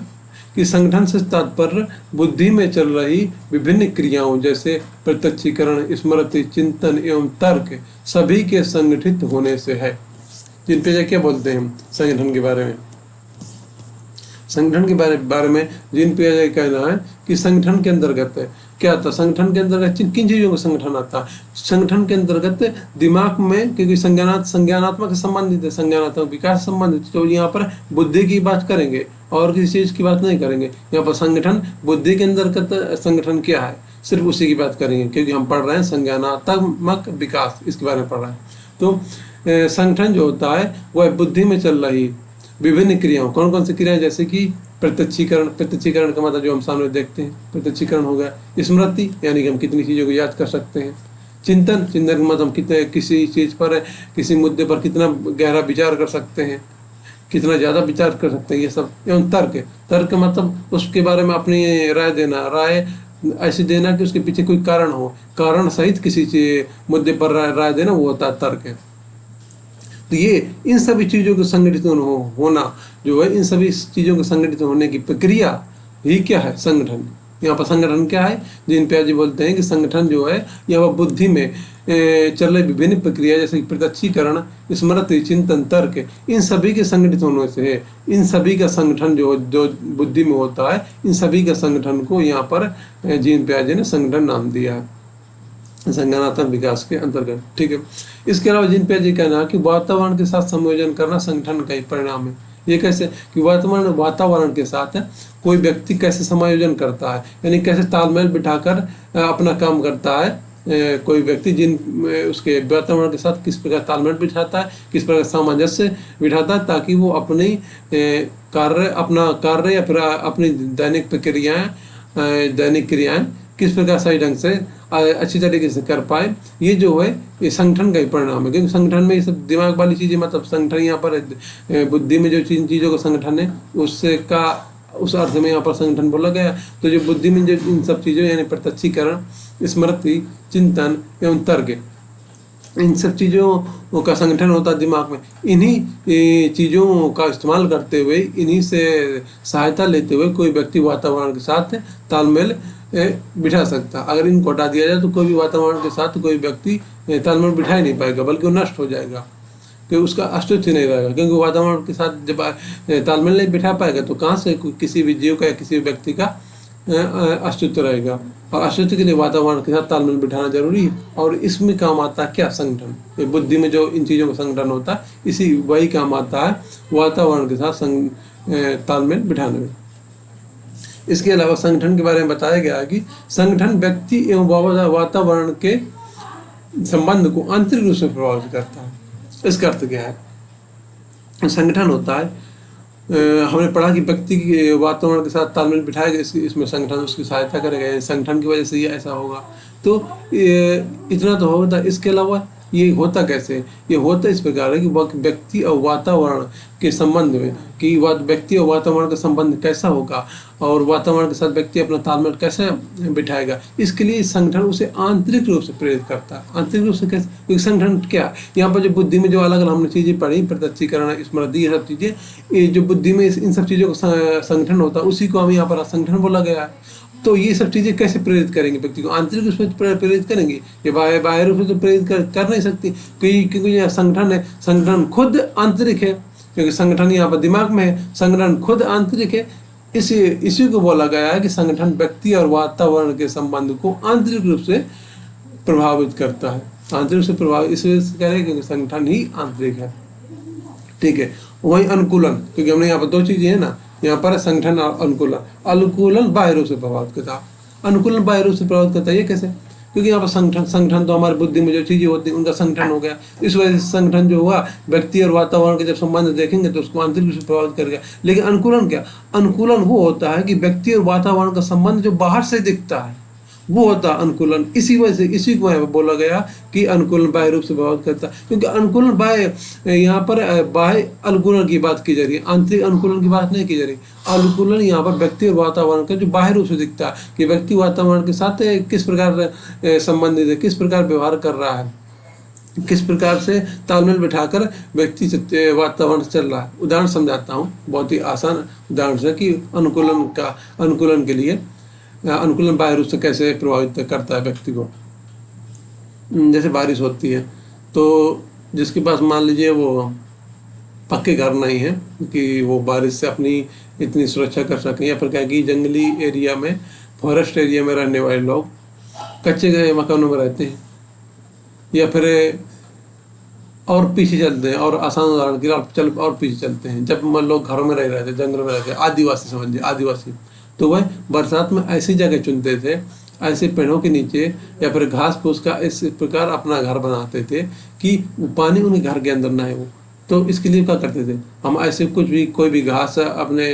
कि संगठन से तात्पर्य बुद्धि में चल रही विभिन्न क्रियाओं जैसे प्रत्यक्षीकरण, स्मृति, चिंतन एवं तर्क सभी के संगठित होने से है। जिन पे क्या बोलते हैं संगठन के बारे में? संगठन के बारे में जिन पे कहना है कि संगठन के अंतर्गत क्या आता है? संगठन के अंतर्गत किन चीजों का संगठन आता है? संगठन के अंतर्गत दिमाग में, क्योंकि संज्ञानात्मक संबंधित है, संज्ञानात्मक विकास संबंधित, तो यहाँ पर बुद्धि की बात करेंगे और किसी चीज की बात नहीं करेंगे। यहाँ पर संगठन, बुद्धि के अंतर्गत संगठन क्या है, सिर्फ उसी की बात करेंगे, क्योंकि हम पढ़ रहे हैं संज्ञानात्मक विकास, इसके बारे में पढ़ रहे हैं। तो संगठन जो होता है वह बुद्धि में चल रही विभिन्न क्रियाओं, कौन कौन सी क्रियाएं? जैसे कि प्रत्यक्षीकरण का मतलब जो हम सामने देखते हैं, प्रत्यक्षीकरण हो गया। स्मृति, यानी कि हम कितनी चीज़ों को याद कर सकते हैं। चिंतन का मतलब हम कितने किसी चीज़ पर, किसी मुद्दे पर कितना गहरा विचार कर सकते हैं, कितना ज़्यादा विचार कर सकते हैं, ये सब। एवं तर्क मतलब उसके बारे में अपनी राय देना, राय ऐसे देना कि उसके पीछे कोई कारण हो, कारण सहित किसी मुद्दे पर राय देना, वो होता है तर्क। तो ये इन सभी चीज़ों को संगठित होना जो है, इन सभी चीज़ों के संगठित होने की प्रक्रिया ही क्या है? संगठन। यहाँ पर संगठन क्या है, जीन पियाजे बोलते हैं कि संगठन जो है यह वह बुद्धि में चल रही विभिन्न प्रक्रिया जैसे प्रत्यक्षीकरण, स्मृति, चिंतन, तर्क, इन सभी के संगठित होने से है। इन सभी का संगठन जो जो बुद्धि में होता है, इन सभी का संगठन को यहाँ पर जीन पियाजे ने संगठन नाम दिया है, संज्ञानात्मक विकास के अंतर्गत। ठीक है। इसके अलावा जीन पियाजे का कहना है कि वातावरण के साथ संयोजन करना संगठन का ही परिणाम है। ये कैसे कि वर्तमान वातावरण के साथ कोई व्यक्ति कैसे समायोजन करता है, यानी कैसे तालमेल बिठाकर अपना काम करता है। कोई व्यक्ति जिन उसके वातावरण के साथ किस प्रकार तालमेल बिठाता है, किस प्रकार सामंजस्य बिठाता है, ताकि वो अपनी अपना कार्य या फिर अपनी दैनिक प्रक्रियाएं, दैनिक क्रियाएं किस प्रकार सही ढंग से अच्छी तरीके से कर पाए। ये जो है ये संगठन का ही परिणाम है, क्योंकि संगठन में ये सब दिमाग वाली चीज़ें, मतलब संगठन यहाँ पर बुद्धि में जो चीज़ों का संगठन है उससे का उस अर्थ में यहाँ पर संगठन बोला गया। तो जो बुद्धि में जो इन सब चीज़ों यानी प्रत्यक्षीकरण, स्मृति, चिंतन एवं तर्क, इन सब चीज़ों का संगठन होता है दिमाग में। इन्हीं चीज़ों का इस्तेमाल करते हुए, इन्हीं से सहायता लेते हुए कोई व्यक्ति वातावरण के साथ तालमेल बिठा सकता। अगर इनको हटा दिया जाए तो कोई भी वातावरण के साथ कोई व्यक्ति तालमेल बिठा ही नहीं पाएगा, बल्कि वो नष्ट हो जाएगा, क्योंकि उसका अस्तित्व नहीं रहेगा। क्योंकि वातावरण के साथ जब तालमेल नहीं बिठा पाएगा तो कहाँ से किसी भी जीव का या किसी भी व्यक्ति का अस्तित्व रहेगा। और अस्तित्व के लिए वातावरण के साथ तालमेल बिठाना जरूरी है। और इसमें काम आता है क्या, संगठन। बुद्धि में जो इन चीज़ों का संगठन होता है, इसी वही काम आता है वातावरण के साथ तालमेल बिठाने में। इसके अलावा संगठन के बारे में बताया गया है कि संगठन व्यक्ति एवं वातावरण के संबंध को आंतरिक रूप से प्रभावित करता है। इसका अर्थ क्या है, संगठन होता है, हमने पढ़ा कि व्यक्ति के वातावरण के साथ तालमेल बिठाएगा, इसमें संगठन उसकी सहायता करेगा, संगठन की वजह से ये ऐसा होगा। तो इतना तो होता। इसके अलावा ये होता कैसे, ये होता इस प्रकार है कि व्यक्ति और वातावरण के संबंध में, कि व्यक्ति और वातावरण का संबंध कैसा होगा और वातावरण के साथ व्यक्ति अपना तालमेल कैसे बिठाएगा, इसके लिए संगठन उसे आंतरिक रूप से प्रेरित करता है। आंतरिक रूप से कैसे, क्योंकि संगठन क्या, यहाँ पर जो बुद्धि में जो अलग अलग हमने चीज़ें पढ़ी, प्रत्यक्षीकरण, स्मृति, ये सब चीज़ें, ये जो बुद्धि में इन सब चीज़ों का संगठन होता है, उसी को हम यहाँ पर संगठन बोला गया है। तो ये सब चीज़ें कैसे प्रेरित करेंगे व्यक्ति को, आंतरिक रूप से प्रेरित करेंगे, ये बाहर रूप से तो प्रेरित कर नहीं सकती, क्योंकि यह संगठन है, संगठन खुद आंतरिक है, क्योंकि संगठन यहाँ पर दिमाग में है, संगठन खुद आंतरिक है। इसी को बोला गया है कि संगठन व्यक्ति और वातावरण के संबंध को आंतरिक रूप से प्रभावित करता है। आंतरिक से प्रभावित इस वजह से कह रहे हैं क्योंकि संगठन ही आंतरिक है। ठीक है। वही अनुकूलन, क्योंकि हमने यहाँ पर दो चीजें है ना, यहाँ पर संगठन और अनुकूलन। अनुकूलन बाह्य रूप से प्रभावित करता है, अनुकूलन बाह्य रूप से प्रभावित करता है। ये कैसे, क्योंकि यहाँ पर संगठन तो हमारी बुद्धि में जो चीजें होती हैं उनका संगठन हो गया। इस वजह से संगठन जो हुआ, व्यक्ति और वातावरण के जब संबंध देखेंगे तो उसको आंतरिक रूप से प्रभावित करेगा। लेकिन अनुकूलन क्या, अनुकूलन वो होता है कि व्यक्ति और वातावरण का संबंध जो बाहर से दिखता है वो होता है अनुकूलन। इसी वजह से इसी को यहाँ पर बोला गया कि अनुकूलन बाह्य रूप से प्रभावित करता है, क्योंकि अनुकूलन बाह्य, यहाँ पर बाह्य अनुकूलन की बात की जा रही है, आंतरिक अनुकूलन की बात नहीं की जा रही। अनुकूलन यहाँ पर व्यक्ति और वातावरण का जो बाह्य रूप से दिखता है कि व्यक्ति वातावरण के साथ किस प्रकार संबंधित है, किस प्रकार व्यवहार कर रहा है, किस प्रकार से तालमेल बिठाकर व्यक्ति वातावरण से चल रहा है। उदाहरण समझाता हूँ, बहुत ही आसान उदाहरण से, कि अनुकूलन के लिए अनुकूलन बाह्य रूप से कैसे प्रभावित करता है व्यक्ति को। जैसे बारिश होती है तो जिसके पास मान लीजिए वो पक्के घर नहीं है कि वो बारिश से अपनी इतनी सुरक्षा कर सकें, या फिर क्या कि जंगली एरिया में, फॉरेस्ट एरिया में रहने वाले लोग कच्चे मकानों में रहते हैं, या फिर और पीछे चलते हैं, और आसान उदाहरण के लिए और पीछे चलते हैं, जब लोग घरों में रह रहे थे, जंगल में रहते, आदिवासी समझिए, आदिवासी, तो वह बरसात में ऐसी जगह चुनते थे, ऐसे पेड़ों के नीचे या फिर घास फूस का इस प्रकार अपना घर बनाते थे कि पानी उनके घर के अंदर ना है। वो तो इसके लिए क्या करते थे, हम ऐसे कोई भी घास अपने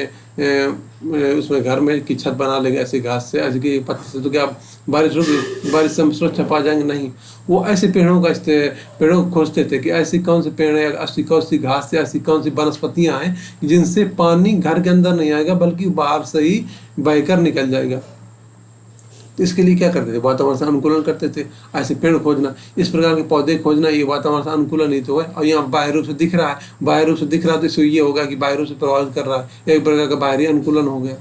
उसमें घर में की छत बना लेंगे ऐसी घास से, ऐसे की पत्ती से, तो क्या बारिश होगी, बारिश से हम सुरक्षा पा जाएंगे, नहीं। वो ऐसे पेड़ों को खोजते थे कि ऐसी कौन से पेड़ है, ऐसी कौन सी घास है, ऐसी कौन सी वनस्पतियाँ हैं जिनसे पानी घर के अंदर नहीं आएगा बल्कि बाहर से ही बहकर निकल जाएगा। तो इसके लिए क्या करते थे, वातावरण से अनुकूलन करते थे, ऐसे पेड़ खोजना, इस प्रकार के पौधे खोजना, ये वातावरण से अनुकूलन ही तो है। और यहाँ बाह्य रूप से दिख रहा है, बाह्य रूप से दिख रहा है तो इससे ये होगा कि बाह्य रूप से प्रभावित कर रहा है, एक प्रकार का बाहरी अनुकूलन हो गया।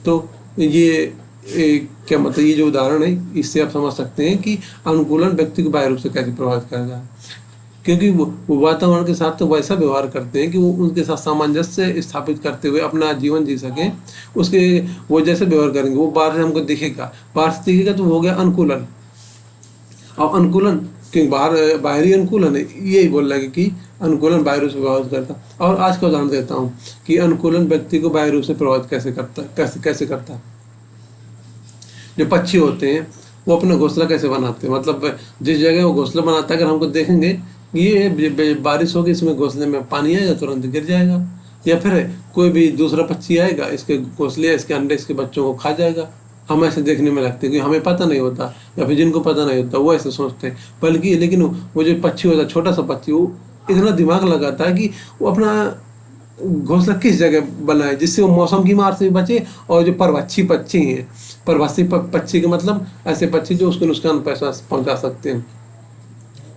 तो ये क्या मतलब ये जो उदाहरण है इससे आप समझ सकते हैं कि अनुकूलन व्यक्ति को बाह्य रूप से कैसे प्रभावित करेगा। क्योंकि वो वातावरण के साथ तो वैसा व्यवहार करते हैं कि वो उनके साथ सामंजस्य स्थापित करते हुए अपना जीवन जी सके, उसके वो जैसे व्यवहार करेंगे वो बाहर से हमको दिखेगा, बाहर से दिखेगा तो वो हो गया अनुकूलन। और अनुकूलन क्योंकि बाहरी अनुकूलन है, यही बोल रहा है कि अनुकूलन बाह्य रूप से प्रभावित करता। और आज का उदाहरण देता हूँ कि अनुकूलन व्यक्ति को बाह्य रूप से प्रभावित कैसे करता, कैसे करता। जो पक्षी होते हैं वो अपना घोंसला कैसे बनाते हैं, मतलब जिस जगह वो घोंसला बनाता है अगर हमको देखेंगे ये बारिश होगी, इसमें घोंसले में पानी आएगा तुरंत गिर जाएगा, या फिर कोई भी दूसरा पक्षी आएगा इसके घोंसले इसके अंडे इसके बच्चों को खा जाएगा। हम ऐसे देखने में लगते हैं कि हमें पता नहीं होता, या फिर जिनको पता नहीं होता वो ऐसे सोचते हैं। बल्कि लेकिन वो जो पक्षी होता है, छोटा सा पक्षी, वो इतना दिमाग लगाता है कि वो अपना घोंसला किस जगह बनाए जिससे वो मौसम की मार से भी बचे, और जो परभक्षी पक्षी हैं, परभक्षी पक्षी के मतलब ऐसे पक्षी जो उसको नुकसान पहुंचा सकते हैं,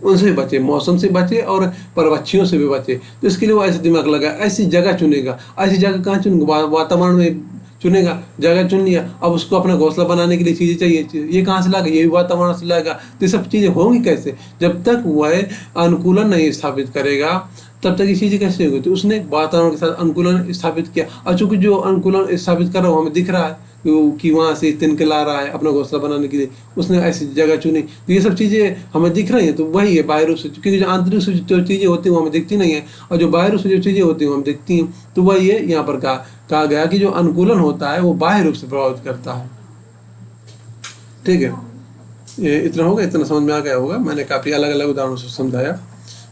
उनसे भी बचे, मौसम से बचे और परभक्षियों से भी बचे। तो इसके लिए वो ऐसे दिमाग लगा, ऐसी जगह चुनेगा। ऐसी जगह कहाँ चुनेगा, वातावरण में चुनेगा, जगह चुन लिया। अब उसको अपना घोंसला बनाने के लिए चीज़ें चाहिए, ये कहाँ से लाएगा, ये भी वातावरण से लाएगा। तो ये सब चीज़ें होंगी कैसे, जब तक वह अनुकूलन नहीं स्थापित करेगा तब तक ये चीज़ें कैसे होगी। तो उसने वातावरण के साथ अनुकूलन स्थापित किया, और चूंकि जो अनुकूलन स्थापित कर रहा है हमें दिख रहा है कि वहाँ से तिनके ला रहा है अपना घोंसला बनाने के लिए, उसने ऐसी जगह चुनी। तो ये सब चीज़ें हमें दिख रही हैं, तो वही है बाहर रूप से, क्योंकि जो आंतरिक से जो चीज़ें होती हैं वो हमें दिखती नहीं है, और जो बाहर रूप से जो चीज़ें होती हैं वो हमें दिखती हैं। तो वही है यहाँ पर कहा गया कि जो अनुकूलन होता है वो बाह्य रूप से प्रभावित करता है। ठीक है, ये इतना होगा, इतना समझ में आ गया होगा। मैंने काफ़ी अलग अलग उदाहरणों से समझाया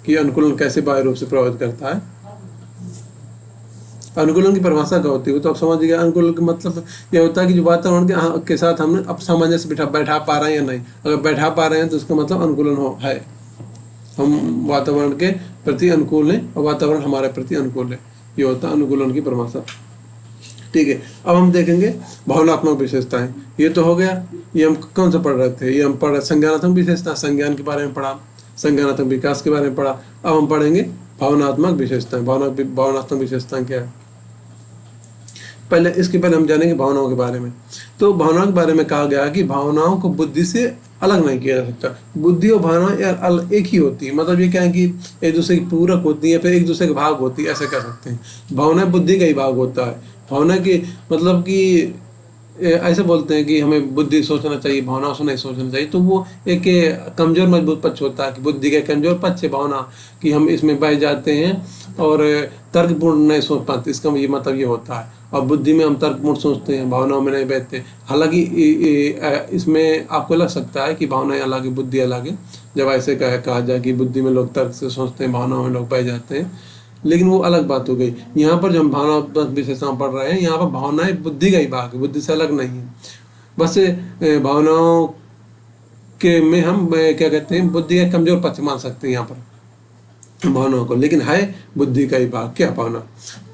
कि अनुकूलन कैसे बाह्य रूप से प्रभावित करता है। अनुकूलन की परिभाषा क्या होती है तो आप समझ गए। अनुकूलन का मतलब यह होता है कि जो वातावरण के साथ हमने अब सामंजस्य बैठा पा रहे हैं या नहीं। अगर बैठा पा रहे हैं तो उसका मतलब अनुकूलन है, हम वातावरण के प्रति अनुकूल हैं और वातावरण हमारे प्रति अनुकूल है। ये होता है अनुकूलन की परिभाषा। ठीक है, अब हम देखेंगे भावनात्मक विशेषताएं। ये तो हो गया, ये हम कौन सा पढ़ रहे थे, ये हम पढ़ रहे संज्ञानात्मक विशेषता, संज्ञान के बारे में पढ़ा, संज्ञानात्मक विकास के बारे में पढ़ा। अब हम पढ़ेंगे भावनात्मक विशेषताएं। भावनात्मक विशेषताएं क्या है, पहले इसके पहले हम जानेंगे भावनाओं के बारे में। तो भावनाओं के बारे में कहा गया कि भावनाओं को बुद्धि से अलग नहीं किया जा सकता। बुद्धि और भावना एक ही होती है, मतलब ये क्या है कि एक दूसरे की पूरक होती है, फिर एक दूसरे के भाग होती है, ऐसे कह सकते हैं। भावना बुद्धि का ही भाग होता है। भावना की मतलब कि ऐसे बोलते हैं कि हमें बुद्धि सोचना चाहिए, भावनाओं से नहीं सोचना चाहिए। तो वो एक कमजोर मजबूत पक्ष होता है कि बुद्धि का कमजोर पक्ष है भावना, कि हम इसमें बह जाते हैं और तर्कपूर्ण नहीं सोच पाते। इसका ये मतलब ये होता है। और बुद्धि में हम तर्कपूर्ण सोचते हैं, भावनाओं में नहीं बहते। हालांकि इसमें आपको लग सकता है कि भावनाएं अलग है बुद्धि अलग है, जब ऐसे कहा जाए कि बुद्धि में लोग तर्क से सोचते हैं, भावनाओं में लोग बह जाते हैं, लेकिन वो अलग बात हो गई। यहाँ पर जो हम भावनात्मक विशेषताएं पढ़ रहे हैं, यहाँ पर भावनाएं बुद्धि का ही भाग है, बुद्धि से अलग नहीं है। बस भावनाओं के में हम क्या कहते हैं, बुद्धि का कमजोर पक्ष मान सकते हैं यहाँ पर भावनाओं को, लेकिन है बुद्धि का ही भाग क्या भावना।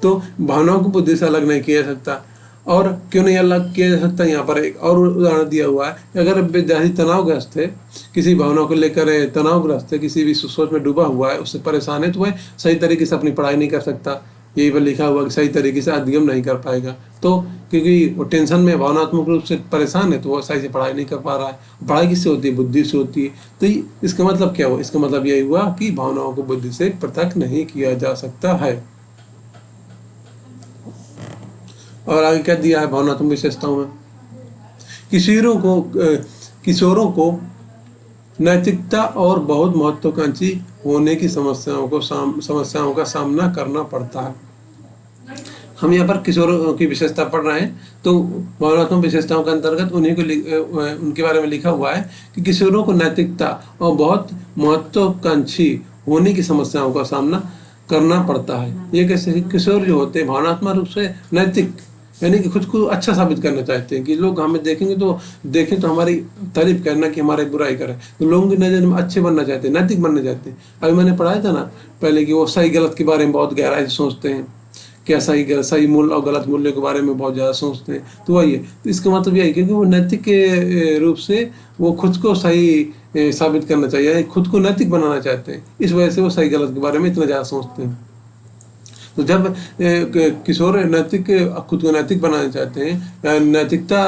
तो भावनाओं को बुद्धि से अलग नहीं किया जा सकता। और क्यों नहीं अलग किया जा सकता, यहाँ पर एक और उदाहरण दिया हुआ है। अगर विद्यार्थी तनावग्रस्त है, किसी भावना को लेकर तनावग्रस्त है, किसी भी सोच में डूबा हुआ है, उससे परेशान है, तो वह सही तरीके से अपनी पढ़ाई नहीं कर सकता। यही पर लिखा हुआ कि सही तरीके से अध्ययन नहीं कर पाएगा। तो क्योंकि वो टेंशन में भावनात्मक रूप से परेशान है, तो वो सही से पढ़ाई नहीं कर पा रहा है। पढ़ाई किससे होती है, बुद्धि से होती है। तो इसका मतलब क्या हुआ, इसका मतलब यही हुआ कि भावनाओं को बुद्धि से पृथक नहीं किया जा सकता है। और आगे क्या दिया है भावनात्मक विशेषताओं में, किशोरों को नैतिकता और बहुत महत्वाकांक्षी होने की समस्याओं का सामना करना पड़ता है। हम यहाँ पर किशोरों की विशेषता पढ़ रहे हैं, तो भावनात्मक विशेषताओं के अंतर्गत उनके बारे में लिखा हुआ है कि किशोरों को नैतिकता और बहुत महत्वाकांक्षी होने की समस्याओं का सामना करना पड़ता है। ये कैसे, किशोर जो होते हैं भावनात्मक रूप से नैतिक, यानी कि खुद को अच्छा साबित करना चाहते हैं कि लोग हमें देखें तो हमारी तारीफ करना कि हमारी बुराई करें। तो लोगों की नज़र में अच्छे बनना चाहते हैं, नैतिक बनना चाहते हैं। अभी मैंने पढ़ाया था ना पहले कि वो सही गलत के बारे में बहुत गहराई से सोचते हैं, क्या सही मूल्य और गलत मूल्य के बारे में बहुत ज़्यादा सोचते हैं। तो वही है, तो इसका मतलब यही क्योंकि वो नैतिक के रूप से वो खुद को सही साबित करना चाहिए, खुद को नैतिक बनाना चाहते हैं, इस वजह से वो सही गलत के बारे में इतना ज़्यादा सोचते हैं। तो जब किशोर नैतिक खुद को नैतिक बनाना चाहते हैं या नैतिकता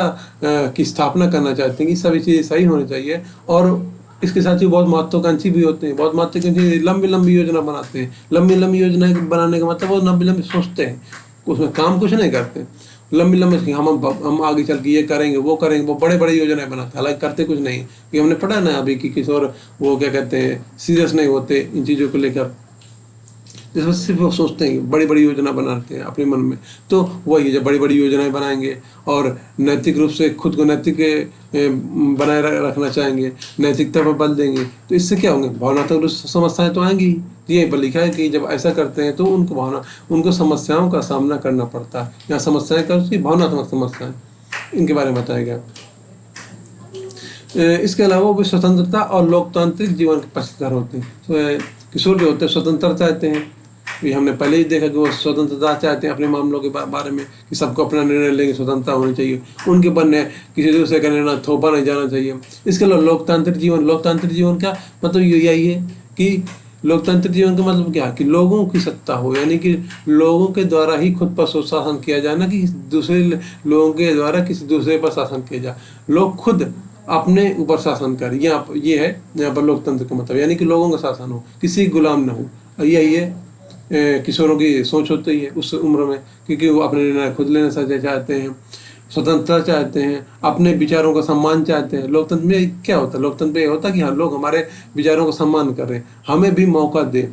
की स्थापना करना चाहते हैं कि सभी चीज़ें सही होनी चाहिए, और इसके साथ ही बहुत महत्वाकांक्षी भी होते हैं, बहुत महत्वाकांक्षी लंबी लंबी योजना बनाते हैं। लंबी लंबी योजना बनाने का मतलब वो लंबी लंबी सोचते हैं, उसमें काम कुछ नहीं करते। लंबी लंबी हम आगे चल के ये करेंगे वो करेंगे, वो बड़े बड़े योजनाएं बनाते हैं, हालांकि करते कुछ नहीं। कि हमने पढ़ा ना अभी कि किशोर वो क्या कहते हैं, सीरियस नहीं होते इन चीज़ों को लेकर, जिसमें सिर्फ वो सोचते हैं, बड़ी बड़ी योजना बनाते हैं अपने मन में। तो वही जब बड़ी बड़ी योजनाएं बनाएंगे और नैतिक रूप से खुद को नैतिक बनाए रखना चाहेंगे, नैतिकता पर बल देंगे, तो इससे क्या होंगे, भावनात्मक समस्याएं तो आएंगी ही। यहीं पर लिखा है कि जब ऐसा करते हैं तो उनको समस्याओं का सामना करना पड़ता है। यहाँ समस्याएं कर भावनात्मक समस्याएं, इनके बारे में बताया गया। इसके अलावा वो स्वतंत्रता और लोकतांत्रिक जीवन के पक्षधर होते हैं। तो किशोर जो होते हैं स्वतंत्रता चाहते हैं, ये हमने पहले ही देखा कि वो स्वतंत्रता चाहते हैं अपने मामलों के बारे में, कि सबको अपना निर्णय लेंगे, स्वतंत्रता होनी चाहिए, उनके बनने किसी दूसरे का निर्णय थोपा नहीं जाना चाहिए। इसके अलावा लोकतांत्रिक जीवन का मतलब यही है कि लोकतांत्रिक जीवन का मतलब क्या है कि लोगों की सत्ता हो, यानी कि लोगों के द्वारा ही खुद पर शासन किया जाए, ना कि दूसरे लोगों के द्वारा किसी दूसरे पर शासन किया जाए। लोग खुद अपने ऊपर शासन करें, ये है यहाँ पर लोकतंत्र का मतलब, यानी कि लोगों का शासन हो, किसी गुलाम न हो। यही है किशोरों की सोच होती है उस उम्र में, क्योंकि वो अपने निर्णय खुद लेना चाहते हैं, स्वतंत्रता चाहते हैं, अपने विचारों का सम्मान चाहते हैं। लोकतंत्र में क्या होता है, लोकतंत्र में ये होता है कि हाँ, लोग हमारे विचारों का सम्मान कर रहे हैं, हमें भी मौका दे,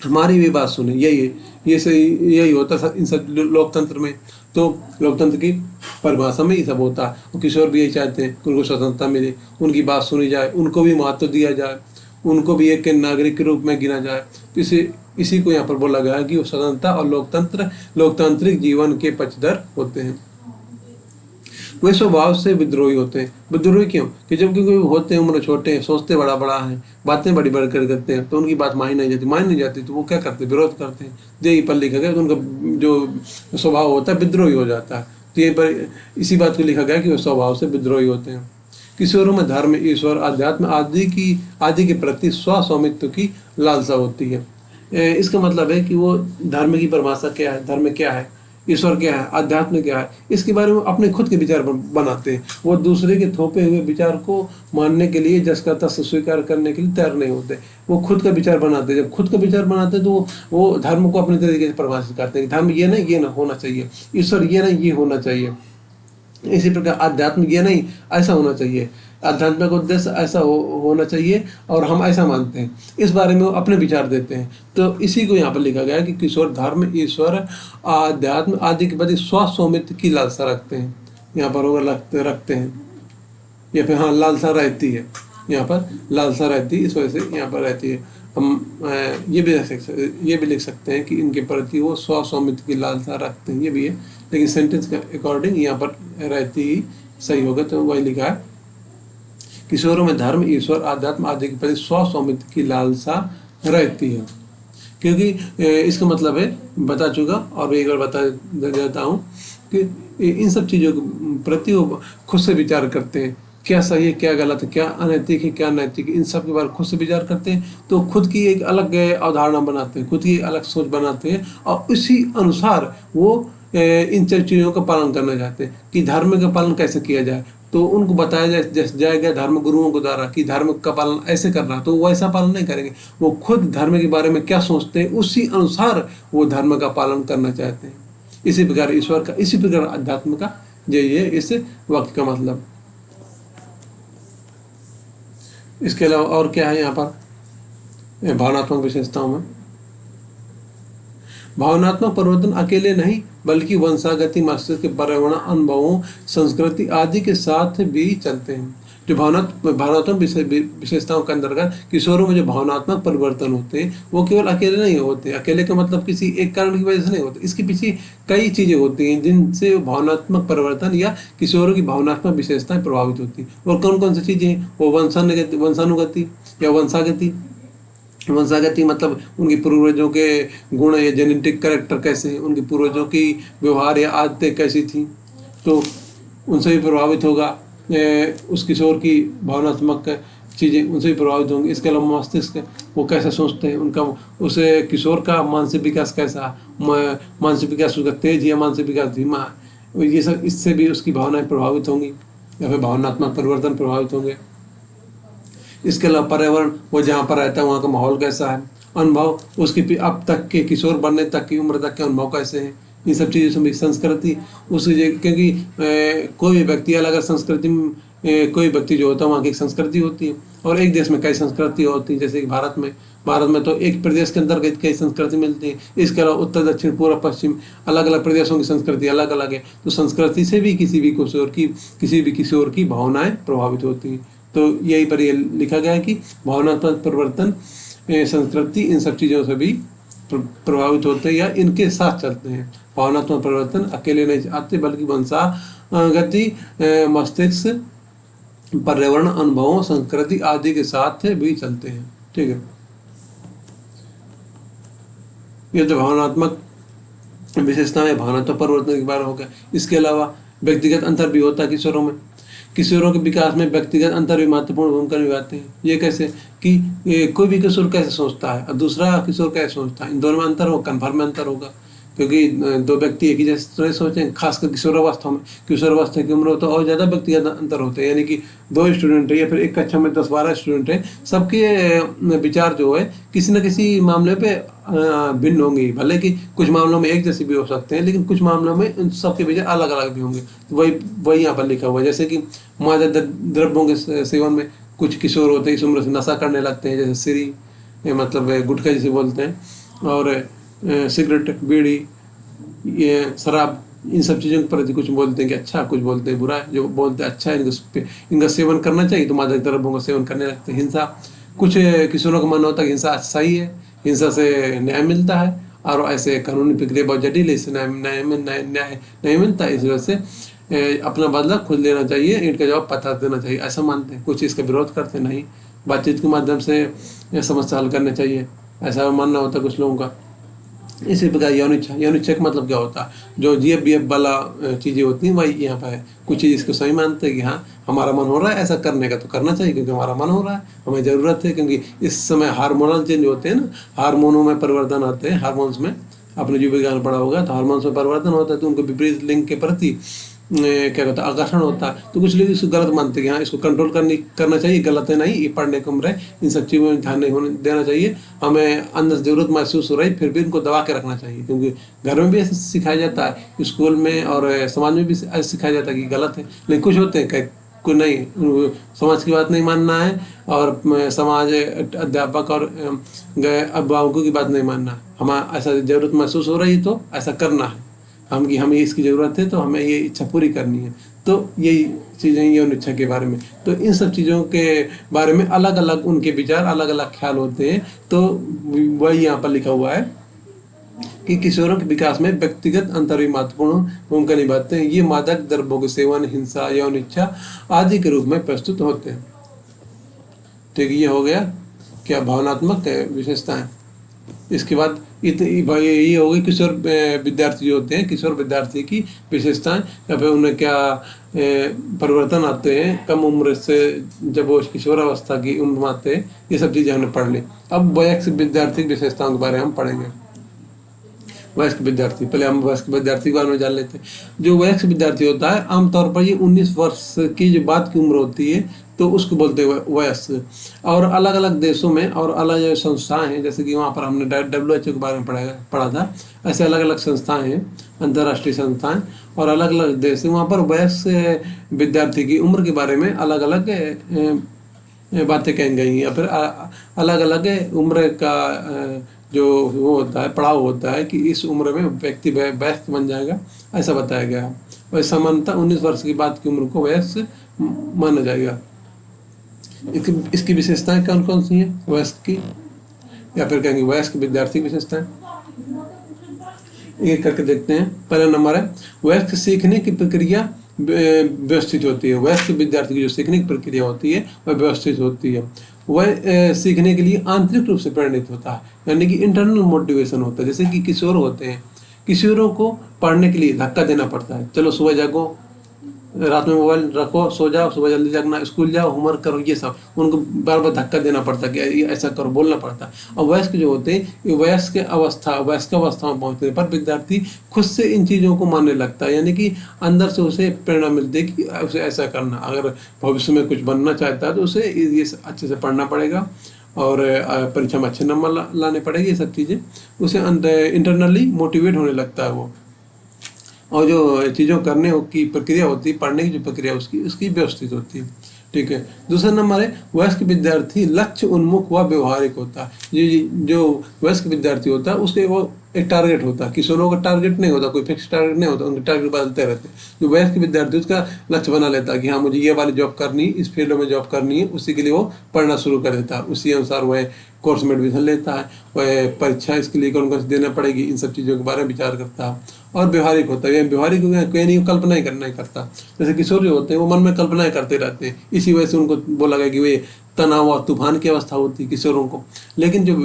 हमारी भी बात सुने। यही होता है इन सब लोकतंत्र में। तो लोकतंत्र की परिभाषा में ये सब होता है। और किशोर भी यही चाहते हैं कि उनको स्वतंत्रता मिले, उनकी बात सुनी जाए, उनको भी महत्व दिया जाए, उनको भी एक नागरिक के रूप में गिना जाए। तो इसी को यहाँ पर बोला गया है कि वो स्वतंत्रता और लोकतांत्रिक जीवन के पक्षधर होते हैं। वे स्वभाव से विद्रोही होते हैं। विद्रोही क्यों? कि जब क्योंकि होते हैं उम्र छोटे हैं, सोचते बड़ा बड़ा है, बातें बड़ी बड़ी करते हैं, तो उनकी बात मानी नहीं जाती, तो वो क्या करते, विरोध करते हैं। यही पर लिखा गया, तो उनका जो स्वभाव होता है विद्रोही हो जाता है। तो ये पर इसी बात को लिखा गया कि वो स्वभाव से विद्रोही होते हैं। किशोरों में धर्म, ईश्वर, अध्यात्म आदि के प्रति स्वामित्व की लालसा होती है। इसका मतलब है कि वो धर्म की परिभाषा क्या है, धर्म क्या है, ईश्वर क्या है, अध्यात्म क्या है, इसके बारे में अपने खुद के विचार बनाते हैं। वो दूसरे के थोपे हुए विचार को मानने के लिए, जसकर्ता से स्वीकार करने के लिए तैयार नहीं होते। वो खुद का विचार बनाते हैं। जब खुद का विचार बनाते हैं तो वो धर्म को अपने तरीके से परिभाषित करते हैं। धर्म ये नहीं, ये ना होना चाहिए, ईश्वर ये नहीं, ये होना चाहिए। इसी प्रकार अध्यात्म ये नहीं, ऐसा होना चाहिए, आध्यात्मिक उद्देश्य ऐसा होना चाहिए, और हम ऐसा मानते हैं। इस बारे में वो अपने विचार देते हैं। तो इसी को यहाँ पर लिखा गया है कि किशोर धर्म, ईश्वर, आध्यात्म आदि के प्रति स्वामित्व की लालसा रखते हैं। यहाँ पर रखते हैं, या फिर हाँ, लालसा रहती है, यहाँ पर लालसा रहती है, इस वजह से यहाँ पर रहती है। हम ये भी लिख सकते हैं कि इनके प्रति वो स्वामित्व की लालसा रखते हैं, ये भी है, लेकिन सेंटेंस के अकॉर्डिंग यहाँ पर रहती ही सही होगा। तो वही लिखा है, किशोरों में धर्म, ईश्वर, आध्यात्म आदि के प्रति स्वामित्व की लालसा रहती है। क्योंकि इसका मतलब है, बता चुका और एक बार बता देता हूँ कि इन सब चीज़ों के प्रति वो खुद से विचार करते हैं, क्या सही है, क्या गलत है, क्या अनैतिक है, क्या नैतिक है, इन सब के बारे में खुद से विचार करते हैं। तो खुद की एक अलग अवधारणा बनाते हैं, खुद की अलग सोच बनाते हैं, और उसी अनुसार वो इन चीज़ों का पालन करना चाहते हैं कि धर्म का पालन कैसे किया जाए। तो उनको बताया जाएगा धर्म गुरुओं के द्वारा कि धर्म का पालन ऐसे करना, तो वो ऐसा पालन नहीं करेंगे। वो खुद धर्म के बारे में क्या सोचते हैं, उसी अनुसार वो धर्म का पालन करना चाहते हैं। इसी प्रकार ईश्वर का, इसी प्रकार अध्यात्म का, ये इस वाक्य का मतलब। इसके अलावा और क्या है यहाँ पर भावनात्मक विशेषताओं में? भावनात्मक परिवर्तन अकेले नहीं, बल्कि वंशागति, मस्तिष्क के पर्यावरण, अनुभवों, संस्कृति आदि के साथ भी चलते हैं। जो भावनात्मक विशेषताओं के अंतर्गत किशोरों में जो भावनात्मक परिवर्तन होते हैं, वो केवल अकेले नहीं होते। अकेले का मतलब किसी एक कारण की वजह से नहीं होते, इसके पीछे कई चीजें होती हैं जिनसे भावनात्मक परिवर्तन या किशोरों की भावनात्मक विशेषताएं प्रभावित होती हैं। और कौन कौन सी चीजें हैं? वो वंशानुगति या वंशागति मतलब उनकी पूर्वजों के गुण या जेनेटिक कैरेक्टर कैसे हैं, उनकी पूर्वजों की व्यवहार या आदतें कैसी थी, तो उनसे भी प्रभावित होगा उस किशोर की भावनात्मक चीज़ें उनसे भी प्रभावित होंगी। इसके अलावा मस्तिष्क वो कैसे सोचते हैं, उनका उस किशोर का मानसिक विकास कैसा, मानसिक विकास उसका तेज है या मानसिक विकास धीमा है, ये सब इससे भी उसकी भावनाएं प्रभावित होंगी या फिर भावनात्मक परिवर्तन प्रभावित होंगे। इसके अलावा पर्यावरण, वो जहाँ पर रहता है वहाँ का माहौल कैसा है, अनुभव उसकी अब तक के किशोर बनने तक की उम्र तक के अनुभव कैसे हैं, इन सब चीज़ों से भी संस्कृति उस क्योंकि कोई भी व्यक्ति अलग संस्कृति में कोई व्यक्ति जो होता है वहाँ की एक संस्कृति होती है और एक देश में कई संस्कृति होती है। जैसे कि भारत में तो एक प्रदेश के अंदर कई संस्कृति मिलती है। इसके अलावा उत्तर दक्षिण पूर्व पश्चिम अलग अलग प्रदेशों की संस्कृति अलग अलग है। तो संस्कृति से भी किसी भी किशोर की भावनाएं प्रभावित होती हैं। तो यही पर ये लिखा गया है कि भावनात्मक परिवर्तन, संस्कृति, इन सब चीज़ों से भी प्रभावित होते हैं या इनके साथ चलते हैं। भावनात्मक परिवर्तन अकेले नहीं आते बल्कि वंशागति, मस्तिष्क, पर्यावरण, अनुभवों, संस्कृति आदि के साथ भी चलते हैं। ठीक है, ये तो भावनात्मक विशेषता में भावनात्मक परिवर्तन के बारे में हो गया। इसके अलावा व्यक्तिगत अंतर भी होता है किशोरों में। किशोरों के विकास में व्यक्तिगत अंतर भी महत्वपूर्ण भूमिका निभाते हैं। ये कैसे कि कोई भी किशोर कैसे सोचता है और दूसरा किशोर कैसे सोचता है, इन दोनों में अंतर होगा, कन्फर्म में अंतर होगा। क्योंकि दो व्यक्ति एक ही जैसे सोचें, खासकर किशोरावस्था की उम्र हो तो और ज़्यादा व्यक्तिगत अंतर होते हैं। यानी कि 2 स्टूडेंट है या फिर एक कक्षा में 10-12 स्टूडेंट है, सबके विचार जो है किसी न किसी मामले पे भिन्न होंगे। भले कि कुछ मामलों में एक जैसे भी हो सकते हैं, लेकिन कुछ मामलों में उन सबके विचार अलग अलग भी होंगे। तो वही यहाँ पर लिखा हुआ है। जैसे कि मादक द्रव्यों के सेवन में कुछ किशोर होते हैं इस उम्र से नशा करने लगते हैं, जैसे सिरी मतलब गुटखा जिसे बोलते हैं, और सिगरेट, बीड़ी, ये शराब, इन सब चीज़ों के प्रति कुछ बोलते हैं कि अच्छा, कुछ बोलते हैं बुरा। जो बोलते हैं अच्छा है इनका सेवन करना चाहिए, तो मादक द्रव्यों का सेवन करने लगते हैं। हिंसा, कुछ किशोरों का मन होता है कि हिंसा सही है, हिंसा से न्याय मिलता है, और ऐसे कानूनी प्रक्रिया बहुत जटिल है, इससे न्याय नहीं मिलता, इस वजह से अपना बदला खुद लेना चाहिए, ईंट का जवाब पत्थर देना चाहिए, ऐसा मानते हैं। कुछ इसका विरोध करते नहीं, बातचीत के माध्यम से समस्या हल करने चाहिए, ऐसा मानना होता है कुछ लोगों का। इसी प्रकार यौन इच्छा का मतलब क्या होता है, जो जीएफ वाला चीज़ें होती हैं वही यहाँ पर है। कुछ चीज़ इसको सही मानते हैं कि हाँ हमारा मन हो रहा है ऐसा करने का, तो करना चाहिए क्योंकि हमारा मन हो रहा है, हमें ज़रूरत है। क्योंकि इस समय हार्मोनल चेंज होते हैं ना, हार्मोनों में परिवर्तन आते हैं। हार्मोन्स में आपने जीव विज्ञान पढ़ा होगा, तो हार्मोन्स में परिवर्तन होता है, तो उनको विपरीत लिंग के प्रति क्या कहता है आकर्षण होता है। तो कुछ लोग इसको गलत मानते हैं कि हाँ इसको कंट्रोल करना चाहिए, गलत है नहीं, ये पढ़ने की उम्र है, इन सब चीज़ों में ध्यान नहीं देना चाहिए। हमें अंदर से जरूरत महसूस हो रही फिर भी इनको दबा के रखना चाहिए, क्योंकि घर में भी ऐसे सिखाया जाता है, स्कूल में और समाज में भी ऐसे सिखाया जाता है कि गलत है। लेकिन कुछ होते हैं कोई नहीं, समाज की बात नहीं मानना है और समाज, अध्यापक और अभिभावकों की बात नहीं मानना। हमें ऐसा जरूरत महसूस हो रही तो ऐसा करना है, हमें इसकी ज़रूरत है तो हमें ये इच्छा पूरी करनी है। तो यही चीज़ें यौन इच्छा के बारे में। तो इन सब चीज़ों के बारे में अलग अलग उनके विचार, अलग अलग ख्याल होते हैं। तो वही यहाँ पर लिखा हुआ है कि किशोरों के विकास में व्यक्तिगत अंतर भी महत्वपूर्ण भूमिका निभाते हैं। ये मादक द्रव्यों के सेवन, हिंसा, यौन इच्छा आदि के रूप में प्रस्तुत होते हैं। ठीक, ये हो गया क्या भावनात्मक विशेषताएं। इसके बाद ये हो गई किशोर विद्यार्थी जो होते हैं, किशोर विद्यार्थी की विशेषताएं या फिर उन्हें क्या परिवर्तन आते हैं कम उम्र से जब वो किशोरावस्था की उम्र में आते हैं। ये सब चीज़ें हमने पढ़ ली। अब वयस्क विद्यार्थी की विशेषताओं के बारे में हम पढ़ेंगे। वयस्क विद्यार्थी, पहले हम वयस्क विद्यार्थी के बारे में जान लेते हैं। जो वयस्क विद्यार्थी होता है आमतौर पर ये 19 वर्ष की जो बाद की उम्र होती है तो उसको बोलते हैं वयस्क। और अलग अलग देशों में और अलग अलग संस्थाएं हैं, जैसे कि वहाँ पर हमने WHO के बारे में पढ़ा था, ऐसे अलग अलग संस्थाएं हैं, अंतर्राष्ट्रीय संस्थाएं और अलग अलग देश हैं। वहाँ पर वयस्क विद्यार्थी की उम्र के बारे में अलग अलग बातें कही गई हैं, या फिर अलग अलग उम्र का जो वो होता है, पड़ाव होता है कि इस उम्र में व्यक्ति वयस्क बन जाएगा, ऐसा बताया गया है। और सामान्यतः 19 वर्ष की बाद की उम्र को वयस्क माना जाएगा। इसकी विशेषताएं कौन कौन सी हैं वयस्क की, या फिर कहेंगे वयस्क विद्यार्थी की विशेषताएं, एक करके देखते हैं। पहला नंबर है वयस्क सीखने की प्रक्रिया व्यवस्थित होती है। वयस्क विद्यार्थी की जो सीखने की प्रक्रिया होती है वह व्यवस्थित होती है। वह सीखने के लिए आंतरिक रूप से प्रेरित होता है, यानी कि इंटरनल मोटिवेशन होता है। जैसे कि किशोर होते हैं, किशोरों को पढ़ने के लिए धक्का देना पड़ता है, चलो सुबह जागो रात में मोबाइल रखो, सो जाओ, सुबह जल्दी जगना, स्कूल जाओ, होमवर्क करो, ये सब उनको बार बार धक्का देना पड़ता कि ये ऐसा करो, बोलना पड़ता। और वयस्क जो होते हैं, ये वयस्क अवस्था में पहुंचने पर विद्यार्थी खुद से इन चीज़ों को मानने लगता है, यानी कि अंदर से उसे प्रेरणा मिलती है कि उसे ऐसा करना। अगर भविष्य में कुछ बनना चाहता है तो उसे ये अच्छे से पढ़ना पड़ेगा और परीक्षा में अच्छे नंबर लाने पड़ेंगे, ये सब चीज़ें उसे इंटरनली मोटिवेट होने लगता है वो। और जो चीज़ों करने की प्रक्रिया होती है, पढ़ने की जो प्रक्रिया उसकी व्यवस्थित होती है। ठीक है। दूसरा नंबर है, वयस्क विद्यार्थी लक्ष्य उन्मुख व व्यवहारिक होता है। जो वयस्क विद्यार्थी होता है उसके वो एक टारगेट होता है। किशोरों का टारगेट नहीं होता, कोई फिक्स टारगेट नहीं होता, उनके टारगेट बदलते रहते हैं। जो वयस्क विद्यार्थी उसका लक्ष्य बना लेता है कि हाँ मुझे ये वाली जॉब करनी, इस फील्ड में जॉब करनी है, उसी के लिए वो पढ़ना शुरू कर देता है। उसी अनुसार वह कोर्स में एडमिशन लेता है, वह परीक्षा इसके लिए कौन कौन सी देना पड़ेगी, इन सब चीज़ों के बारे में विचार करता है। और व्यवहारिक होता है, व्यवहारिक कोई नहीं कल्पना ही करना ही करता। जैसे किशोर जो होते हैं वो मन में कल्पनाएं करते रहते हैं, इसी वजह से उनको बोला गया कि वे तनाव और तूफान की अवस्था होती है किशोरों को। लेकिन जो